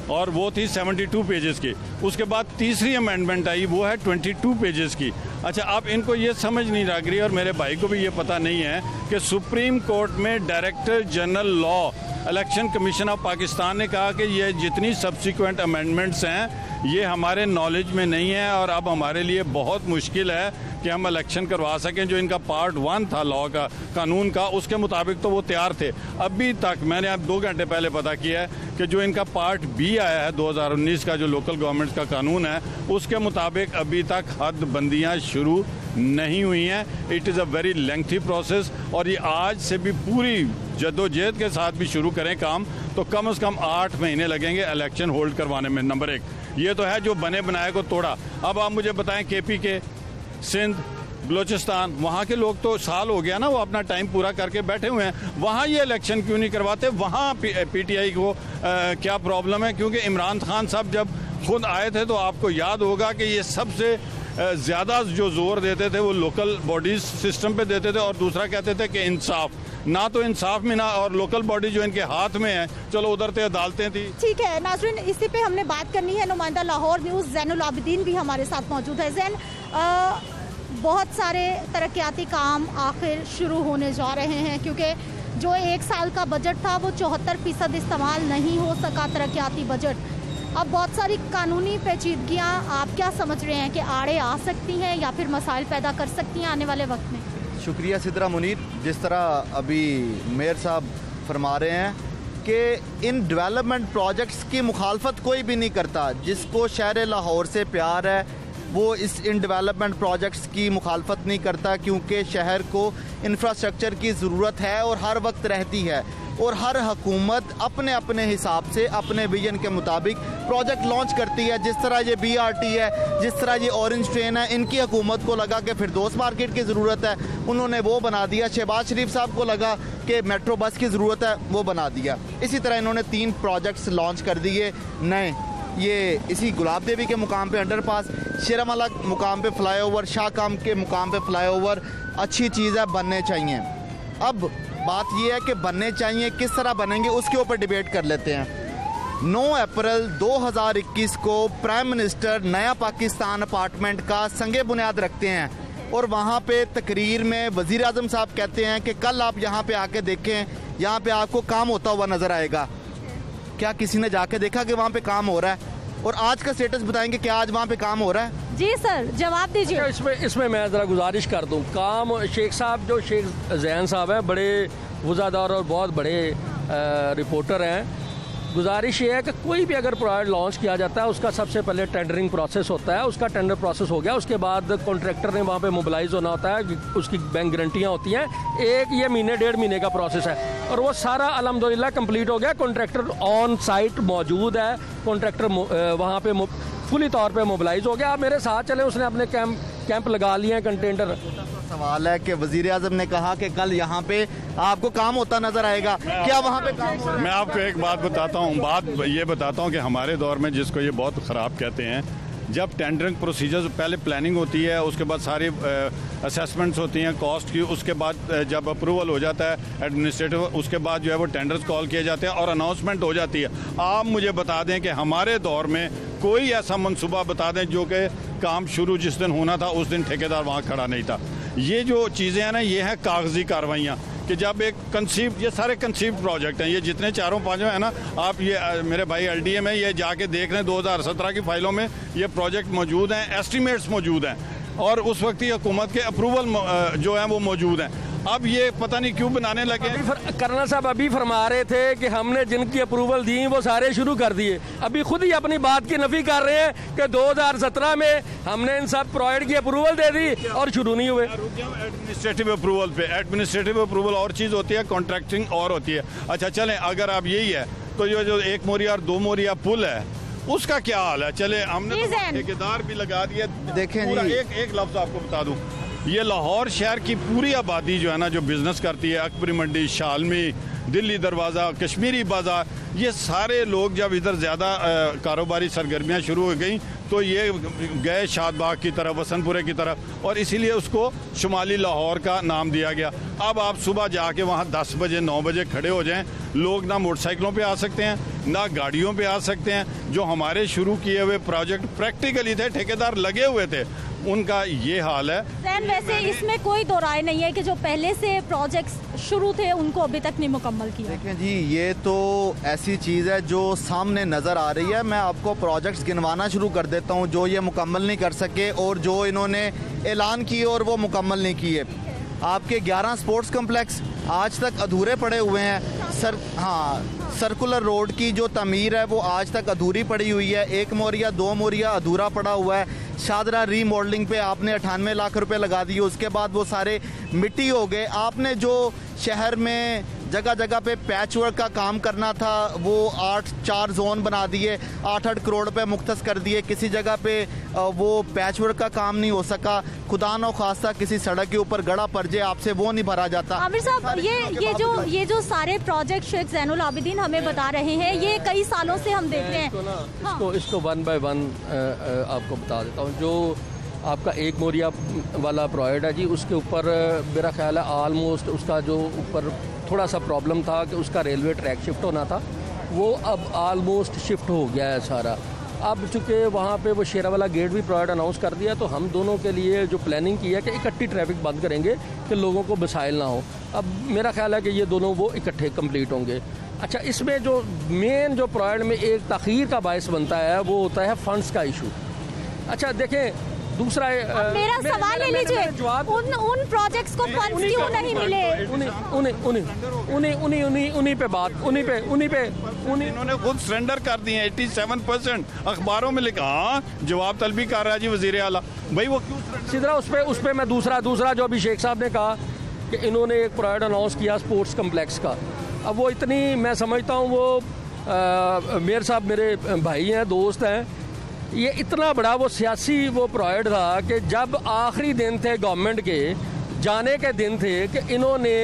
और वो थी 72 पेजेस की। उसके बाद तीसरी अमेंडमेंट आई, वो है 22 पेजेस की। अच्छा, अब इनको ये समझ नहीं लग रही और मेरे भाई को भी ये पता नहीं है कि सुप्रीम कोर्ट में director general law election commission of Pakistan ने कहा कि ये जितनी सब्सिक्वेंट अमेंडमेंट्स हैं ये हमारे नॉलेज में नहीं है और अब हमारे लिए बहुत मुश्किल है कि हम इलेक्शन करवा सकें। जो इनका पार्ट 1 था लॉ का, कानून का, उसके मुताबिक तो वो तैयार थे। अभी तक मैंने अब 2 घंटे पहले पता किया है कि जो इनका पार्ट बी आया है 2019 का, जो लोकल गवर्नमेंट का कानून है, उसके मुताबिक अभी तक हद बंदियाँ शुरू नहीं हुई हैं। It is a very lengthy process और ये आज से भी पूरी जद्दोजहद के साथ भी शुरू करें काम तो कम से कम 8 महीने लगेंगे इलेक्शन होल्ड करवाने में। नंबर 1 ये तो है जो बने बनाए को तोड़ा। अब आप मुझे बताएं, केपी के, सिंध, बलोचिस्तान, वहाँ के लोग तो साल हो गया ना, वो अपना टाइम पूरा करके बैठे हुए हैं। वहाँ ये इलेक्शन क्यों नहीं करवाते? वहाँ पीटीआई को क्या प्रॉब्लम है? क्योंकि इमरान खान साहब जब खुद आए थे तो आपको याद होगा कि ये सबसे ज़्यादा जो जोर देते थे वो लोकल बॉडीज सिस्टम पे देते थे और दूसरा कहते थे कि इंसाफ, ना तो इंसाफ में ना, और लोकल बॉडी जो इनके हाथ में है, चलो उधर से अदालतें थी।
ठीक है नाज़रीन, इसी पे हमने बात करनी है। नुमाइंदा लाहौर न्यूज़ ज़ैनुल आबिदीन भी हमारे साथ मौजूद है। ज़ैन, बहुत सारे तरक्याती काम आखिर शुरू होने जा रहे हैं क्योंकि जो 1 साल का बजट था वो 74% इस्तेमाल नहीं हो सका तरक्याती बजट। अब बहुत सारी कानूनी पेचीदगियाँ आप क्या समझ रहे हैं कि आड़े आ सकती हैं या फिर मसाइल पैदा कर सकती हैं आने वाले वक्त में?
शुक्रिया सिद्रा मुनीर। जिस तरह अभी मेयर साहब फरमा रहे हैं कि इन डेवलपमेंट प्रोजेक्ट्स की मुखालफत कोई भी नहीं करता। जिसको शहर लाहौर से प्यार है वो इन डेवलपमेंट प्रोजेक्ट्स की मुखालफत नहीं करता क्योंकि शहर को इंफ्रास्ट्रक्चर की ज़रूरत है और हर वक्त रहती है। और हर हुकूमत अपने अपने हिसाब से अपने विजन के मुताबिक प्रोजेक्ट लॉन्च करती है। जिस तरह ये BRT है, जिस तरह ये ऑरेंज ट्रेन है, इनकी हुकूमत को लगा कि फिरदौस मार्केट की ज़रूरत है, उन्होंने वो बना दिया। शहबाज शरीफ साहब को लगा कि मेट्रो बस की ज़रूरत है, वो बना दिया। इसी तरह इन्होंने 3 प्रोजेक्ट्स लॉन्च कर दिए नए। ये इसी गुलाब देवी के मुकाम पे अंडरपास, शेरामाला मुकाम पे फ्लाईओवर, शाहकाम के मुकाम पे फ्लाईओवर, अच्छी चीज़ है, बनने चाहिए। अब बात यह है कि बनने चाहिए, किस तरह बनेंगे उसके ऊपर डिबेट कर लेते हैं। 9 अप्रैल 2021 को प्राइम मिनिस्टर नया पाकिस्तान अपार्टमेंट का संगे बुनियाद रखते हैं और वहाँ पे तकरीर में वज़ीर आज़म साहब कहते हैं कि कल आप यहाँ पे आके देखें, यहाँ पे आपको काम होता हुआ नज़र आएगा। क्या किसी ने जाके देखा कि वहाँ पे काम हो रहा है? और आज का स्टेटस बताएंगे कि आज वहाँ पे काम हो रहा है?
जी सर, जवाब दीजिए।
इसमें मैं ज़रा गुजारिश कर दूं, काम शेख साहब, जो शेख जैन साहब हैं, बड़े वज़ादार और बहुत बड़े रिपोर्टर हैं। गुजारिश ये है कि कोई भी अगर प्रोजेक्ट लॉन्च किया जाता है उसका सबसे पहले टेंडरिंग प्रोसेस होता है। उसका टेंडर प्रोसेस हो गया, उसके बाद कॉन्ट्रैक्टर ने वहाँ पे मोबिलाइज होना होता है, उसकी बैंक गारंटियाँ होती हैं। एक ये महीने 1.5 महीने का प्रोसेस है और वो सारा अल्हम्दुलिल्लाह कंप्लीट हो गया। कॉन्ट्रैक्टर ऑन साइट मौजूद है, कॉन्ट्रैक्टर वहाँ पे फुली तौर पे मोबिलाइज हो गया। आप मेरे साथ चले, उसने अपने कैंप लगा लिए हैं कंटेनर।
सवाल है कि वज़ीर आज़म ने कहा कि कल यहाँ पे आपको काम होता नजर आएगा, क्या वहाँ पे काम हो रहा है?
मैं आपको एक बात बताता हूँ, ये बताता हूँ कि हमारे दौर में, जिसको ये बहुत ख़राब कहते हैं, जब टेंडरिंग प्रोसीजर्स पहले प्लानिंग होती है, उसके बाद सारी असेसमेंट्स होती हैं कॉस्ट की, उसके बाद जब अप्रूवल हो जाता है एडमिनिस्ट्रेटिव, उसके बाद जो है वो टेंडर्स कॉल किए जाते हैं और अनाउंसमेंट हो जाती है। आप मुझे बता दें कि हमारे दौर में कोई ऐसा मंसूबा बता दें जो कि काम शुरू जिस दिन होना था उस दिन ठेकेदार वहाँ खड़ा नहीं था। ये जो चीज़ें हैं ना, ये हैं कागजी कार्रवाइयाँ कि जब एक कंसीव, ये सारे कंसीव प्रोजेक्ट हैं, ये जितने 4-5 हैं ना, आप ये मेरे भाई LDA में ये जाके देख लें, 2017 की फाइलों में ये प्रोजेक्ट मौजूद हैं, एस्टीमेट्स मौजूद हैं और उस वक्त की हुकूमत के अप्रूवल जो हैं वो मौजूद हैं। अब ये पता नहीं क्यों बनाने लगे।
कर्नल साहब अभी फरमा रहे थे कि हमने जिनकी अप्रूवल दी वो सारे शुरू कर दिए। अभी खुद ही अपनी बात की नफी कर रहे हैं कि 2017 में हमने इन सब प्रोजेक्ट की अप्रूवल दे दी और शुरू नहीं हुए।
एडमिनिस्ट्रेटिव अप्रूवल पे, एडमिनिस्ट्रेटिव अप्रूवल और चीज़ होती है, कॉन्ट्रैक्टिंग और होती है। अच्छा चलें, अगर आप यही है तो ये जो 1 मोरिया और 2 मोरिया पुल है उसका क्या हाल है? चले, हमने ठेकेदार भी लगा दिया।
देखें,
एक लफ्ज़ आपको बता दूं, ये लाहौर शहर की पूरी आबादी जो है ना, जो बिज़नेस करती है, अकबरी मंडी, शालमी, दिल्ली दरवाज़ा, कश्मीरी बाज़ार, ये सारे लोग जब इधर ज़्यादा कारोबारी सरगर्मियाँ शुरू हो गई तो ये गए शादबाग की तरफ, वसनपुरे की तरफ, और इसीलिए उसको शुमाली लाहौर का नाम दिया गया। अब आप सुबह जाके वहाँ 10 बजे 9 बजे खड़े हो जाएं, लोग ना मोटरसाइकिलों पे आ सकते हैं ना गाड़ियों पे आ सकते हैं। जो हमारे शुरू किए हुए प्रोजेक्ट प्रैक्टिकली थे, ठेकेदार लगे हुए थे, उनका ये हाल है।
वैसे इसमें कोई दो राय नहीं है कि जो पहले से प्रोजेक्ट्स शुरू थे उनको अभी तक नहीं मुकम्मल किया।
देखिए जी, ये तो ऐसी चीज़ है जो सामने नज़र आ रही है। मैं आपको प्रोजेक्ट्स गिनवाना शुरू कर देता हूँ जो ये मुकम्मल नहीं कर सके और जो इन्होंने ऐलान किए और वो मुकम्मल नहीं किए। आपके 11 स्पोर्ट्स कम्प्लेक्स आज तक अधूरे पड़े हुए हैं। सर्कुलर रोड की जो तमीर है वो आज तक अधूरी पड़ी हुई है। 1 मोरिया 2 मोरिया अधूरा पड़ा हुआ है। शादरा रीमॉडलिंग पे आपने 98 लाख रुपए लगा दिए, उसके बाद वो सारे मिट्टी हो गए। आपने जो शहर में जगह जगह पे पैच वर्क का काम करना था वो 4 जोन बना दिए, 8-8 करोड़ रुपए मुख्तस कर दिए। किसी जगह पे वो पैच वर्क का काम नहीं हो सका। खुदा न खास्ता किसी सड़क के ऊपर गड़ा पड़ जाए, आपसे वो नहीं भरा जाता।
आमिर साहब, ये जो सारे प्रोजेक्ट शेख ज़ैनुल आबिदीन हमें बता रहे हैं, ये कई सालों से हम देख रहे हैं।
इसको 1 बाय 1 आपको बता देता हूँ। जो आपका 1 मोरिया वाला प्रोजेक्ट है जी, उसके ऊपर मेरा ख्याल है आलमोस्ट उसका जो ऊपर थोड़ा सा प्रॉब्लम था कि उसका रेलवे ट्रैक शिफ्ट होना था, वो अब आलमोस्ट शिफ्ट हो गया है सारा। अब चूँकि वहाँ पे वो शेरा वाला गेट भी प्रोजेक्ट अनाउंस कर दिया, तो हम दोनों के लिए जो प्लानिंग की है कि इकट्ठी ट्रैफिक बंद करेंगे कि लोगों को मसाइल ना हो। अब मेरा ख्याल है कि ये दोनों वो इकट्ठे कंप्लीट होंगे। अच्छा, इसमें जो मेन जो प्रोजेक्ट में एक तख़ीर का बायस बनता है वो होता है फंड्स का इशू। अच्छा देखें, दूसरा
मेरा सवाल ले लीजिए, उन प्रोजेक्ट्स को फंड्स क्यों नहीं मिले?
उन्हीं पे बात,
इन्होंने खुद सरेंडर कर दिए 87%। अखबारों में लिखा, हाँ जवाब तलबी कर रहा है जी वजीर आला, भाई वो क्यों
सीधा उस पर मैं दूसरा जो अभी शेख साहब ने कहा कि इन्होंने एक प्रोजेक्ट अनाउंस किया स्पोर्ट्स कम्प्लेक्स का। अब वो इतनी, मैं समझता हूँ वो मेयर साहब मेरे भाई हैं, दोस्त हैं, ये इतना बड़ा वो सियासी वो प्रोजेक्ट था कि जब आखिरी दिन थे गवर्नमेंट के, जाने के दिन थे, कि इन्होंने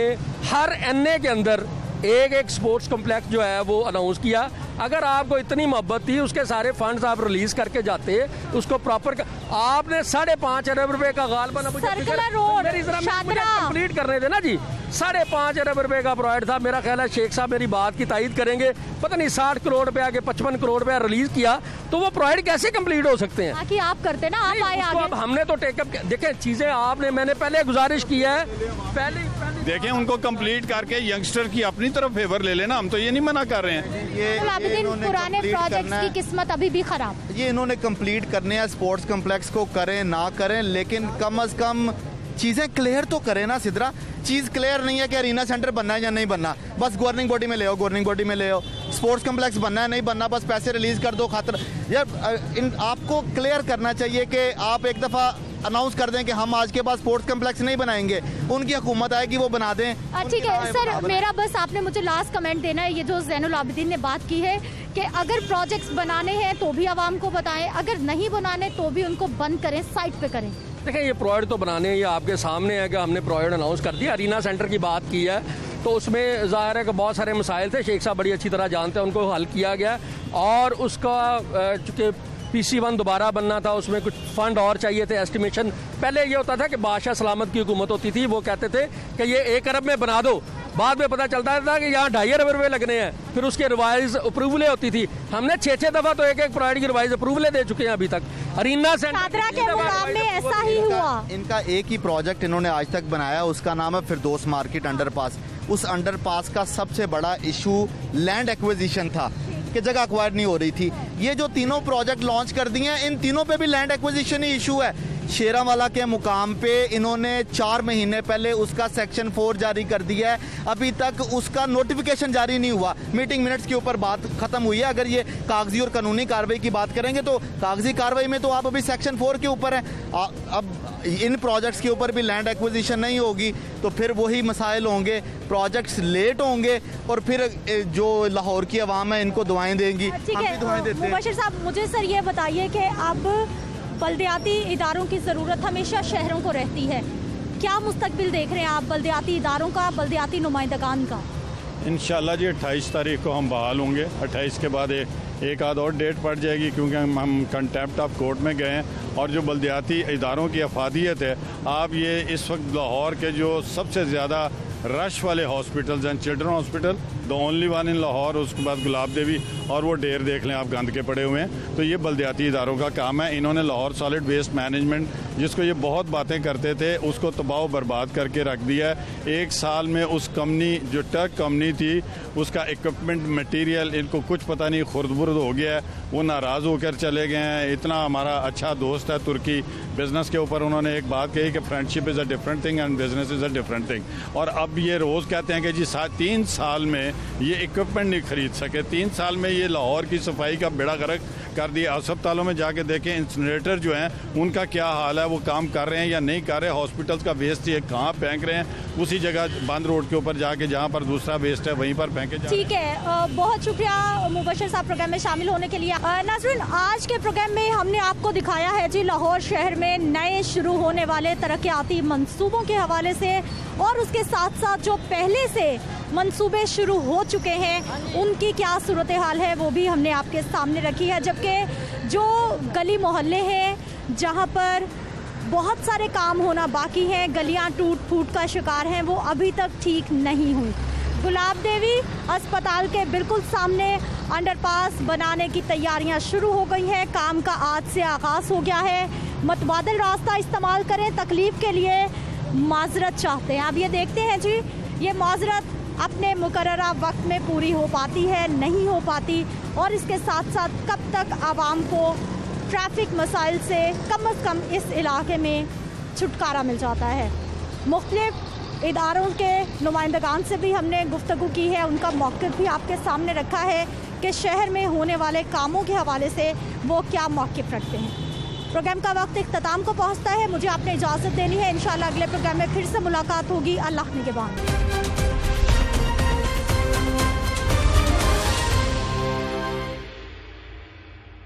हर NA के अंदर एक एक स्पोर्ट्स कॉम्प्लेक्स जो है वो अनाउंस किया। अगर आपको इतनी मोहब्बत थी, उसके सारे फंड्स आप रिलीज करके जाते, उसको प्रॉपर आपने 5.5 अरब रुपए का गालबन कंप्लीट करने थे ना जी। 5.5 अरब रुपए का प्रोजेक्ट था। मेरा ख्याल है शेख साहब मेरी बात की तायद करेंगे। पता नहीं 60 करोड़ रुपया के 55 करोड़ रुपया रिलीज किया, तो वो प्रोजेक्ट कैसे कंप्लीट हो सकते हैं?
कि आप करते ना, आप आए आगे।
अब हमने तो टेकअप देखें चीजें, आपने मैंने पहले गुजारिश की है, पहले
देखें उनको कंप्लीट करके यंगस्टर की अपनी तरफ फेवर ले लेना। हम तो ये नहीं मना कर रहे हैं।
ये पुराने प्रोजेक्ट्स की किस्मत अभी भी खराब।
ये इन्होंने कंप्लीट करने हैं, स्पोर्ट्स कॉम्प्लेक्स को करें ना करें, लेकिन कम अज कम चीज़ें क्लियर तो करें ना सिद्रा। चीज़ क्लियर नहीं है कि अरीना सेंटर बनना है या नहीं बनना, बस गवर्निंग बॉडी में ले आओ, गवर्निंग बॉडी में ले आओ। स्पोर्ट्स कॉम्प्लेक्स बनना है नहीं बनना, बस पैसे रिलीज कर दो खातर। यार आपको क्लियर करना चाहिए कि आप एक दफ़ा अनाउंस कर दें कि हम आज के बाद स्पोर्ट्स कॉम्प्लेक्स नहीं बनाएंगे, उनकी हुकूमत आएगी वो बना दें।
ठीक है सर, मेरा बस आपने मुझे लास्ट कमेंट देना है। ये जो ज़ैनुल आबिदीन ने बात की है कि अगर प्रोजेक्ट्स बनाने हैं तो भी आवाम को बताएं, अगर नहीं बनाने तो भी उनको बंद करें, साइड पे करें।
देखिए ये प्रोजेक्ट तो बनाने, ये आपके सामने है कि हमने प्रोजेक्ट अनाउंस कर दिया। अरीना सेंटर की बात की है तो उसमें ज़ाहिर है कि बहुत सारे मसाइल थे, शेख साहब बड़ी अच्छी तरह जानते हैं, उनको हल किया गया। और उसका चूँकि PC1 दोबारा बनना था, उसमें कुछ फंड और चाहिए थे, एस्टिमेशन। पहले ये होता था कि बादशाह सलामत की हुकूमत होती थी, वो कहते थे कि ये 1 अरब में बना दो, बाद में पता चलता था कि यहाँ 2.5 अरब रुपये लगने हैं, फिर उसके रिवाइज अप्रूवलें होती थी। हमने 6 दफ़ा तो एक प्रोजेक्ट की रिवाइज अप्रूवलें दे चुके हैं अभी तक। अरीना सेंटर
ऐसा ही हुआ।
इनका एक ही प्रोजेक्ट इन्होंने आज तक बनाया, उसका नाम है फिरदौस मार्केट अंडरपास। उस अंडरपास का सबसे बड़ा इशू लैंड एक्विजिशन था कि जगह अक्वायर नहीं हो रही थी। ये जो तीनों प्रोजेक्ट लॉन्च कर दिए हैं, इन तीनों पे भी लैंड एक्विजिशन ही इशू है। शेरावाला के मुकाम पे इन्होंने 4 महीने पहले उसका सेक्शन 4 जारी कर दिया है, अभी तक उसका नोटिफिकेशन जारी नहीं हुआ। मीटिंग मिनट्स के ऊपर बात खत्म हुई है। अगर ये कागजी और कानूनी कार्रवाई की बात करेंगे तो कागजी कार्रवाई में तो आप अभी सेक्शन 4 के ऊपर हैं। अब इन प्रोजेक्ट्स के ऊपर भी लैंड एक्विजिशन नहीं होगी तो फिर वही मसाइल होंगे, प्रोजेक्ट्स लेट होंगे और फिर जो लाहौर की आवाम है इनको दुआएं देंगी।
ठीक है मुबशिर साहब, मुझे सर ये बताइए कि अब बल्दियाती इदारों की ज़रूरत हमेशा शहरों को रहती है, क्या मुस्तकबिल देख रहे हैं आप बल्दियाती इदारों का, बल्दियाती नुमाइंदगान का?
इंशाल्लाह जी 28 तारीख को हम बहाल होंगे। 28 के बाद एक आध और डेट पड़ जाएगी क्योंकि हम कंटेम्प्ट ऑफ कोर्ट में गए हैं। और जो बल्दियाती इदारों की अफादियत है, आप ये इस वक्त लाहौर के जो सबसे ज़्यादा रश वाले हॉस्पिटल्स हैं, children hospital the only one in Lahore, उसके बाद गुलाब देवी और वो ढेर देख लें आप गंद के पड़े हुए हैं। तो ये बल्दियाती इदारों का काम है। इन्होंने लाहौर सॉलिड वेस्ट मैनेजमेंट, जिसको ये बहुत बातें करते थे, उसको तबाह बर्बाद करके रख दिया है। 1 साल में उस कंपनी जो टर्क कंपनी थी, उसका इक्विपमेंट मटेरियल इनको कुछ पता नहीं, खुर्द-बुर्द हो गया है, वो नाराज़ होकर चले गए हैं। इतना हमारा अच्छा दोस्त है तुर्की, बिज़नेस के ऊपर उन्होंने एक बात कही कि friendship is a different thing and business is a different thing. और अब ये रोज़ कहते हैं कि जी 3 साल में ये इक्विपमेंट नहीं खरीद सके, 3 साल में ये लाहौर की सफाई का बेड़ा गर्क कर दिया। अस्पतालों में जाके देखें इंसिनरेटर जो हैं उनका क्या हाल है, वो काम कर रहे हैं या नहीं कर रहे। हॉस्पिटल्स का वेस्ट ये कहाँ फेंक रहे हैं, उसी जगह बंद रोड के ऊपर जाके जहाँ पर दूसरा वेस्ट है वहीं पर फेंके।
ठीक है, बहुत शुक्रिया मुबशिर साहब प्रोग्राम में शामिल होने के लिए। नाज़रीन, आज के प्रोग्राम में हमने आपको दिखाया है जी लाहौर शहर में नए शुरू होने वाले तरक्याती मंसूबों के हवाले से, और उसके साथ साथ जो पहले से मंसूबे शुरू हो चुके हैं उनकी क्या सूरत हाल है वो भी हमने आपके सामने रखी है। जबकि जो गली मोहल्ले हैं जहां पर बहुत सारे काम होना बाकी हैं, गलियां टूट फूट का शिकार हैं, वो अभी तक ठीक नहीं हुई। गुलाब देवी अस्पताल के बिल्कुल सामने अंडरपास बनाने की तैयारियां शुरू हो गई हैं, काम का आज से आगाज़ हो गया है। मतबादल रास्ता इस्तेमाल करें, तकलीफ के लिए माजरत चाहते हैं। अब ये देखते हैं जी, ये माजरत अपने मुकर्ररा वक्त में पूरी हो पाती है, नहीं हो पाती, और इसके साथ साथ कब तक आवाम को ट्रैफिक मसाइल से कम इस इलाके में छुटकारा मिल जाता है। मुख्तलिफ इदारों के नुमाइंदगान से भी हमने गुफ्तगू की है, उनका मौक़िफ़ भी आपके सामने रखा है कि शहर में होने वाले कामों के हवाले से वो क्या मौक़िफ़ रखते हैं। प्रोग्राम का वक्त इख्तिताम को पहुँचता है, मुझे आपने इजाज़त देनी है। इंशाअल्लाह अगले प्रोग्राम में फिर से मुलाकात होगी। अल्लाह निगहबान।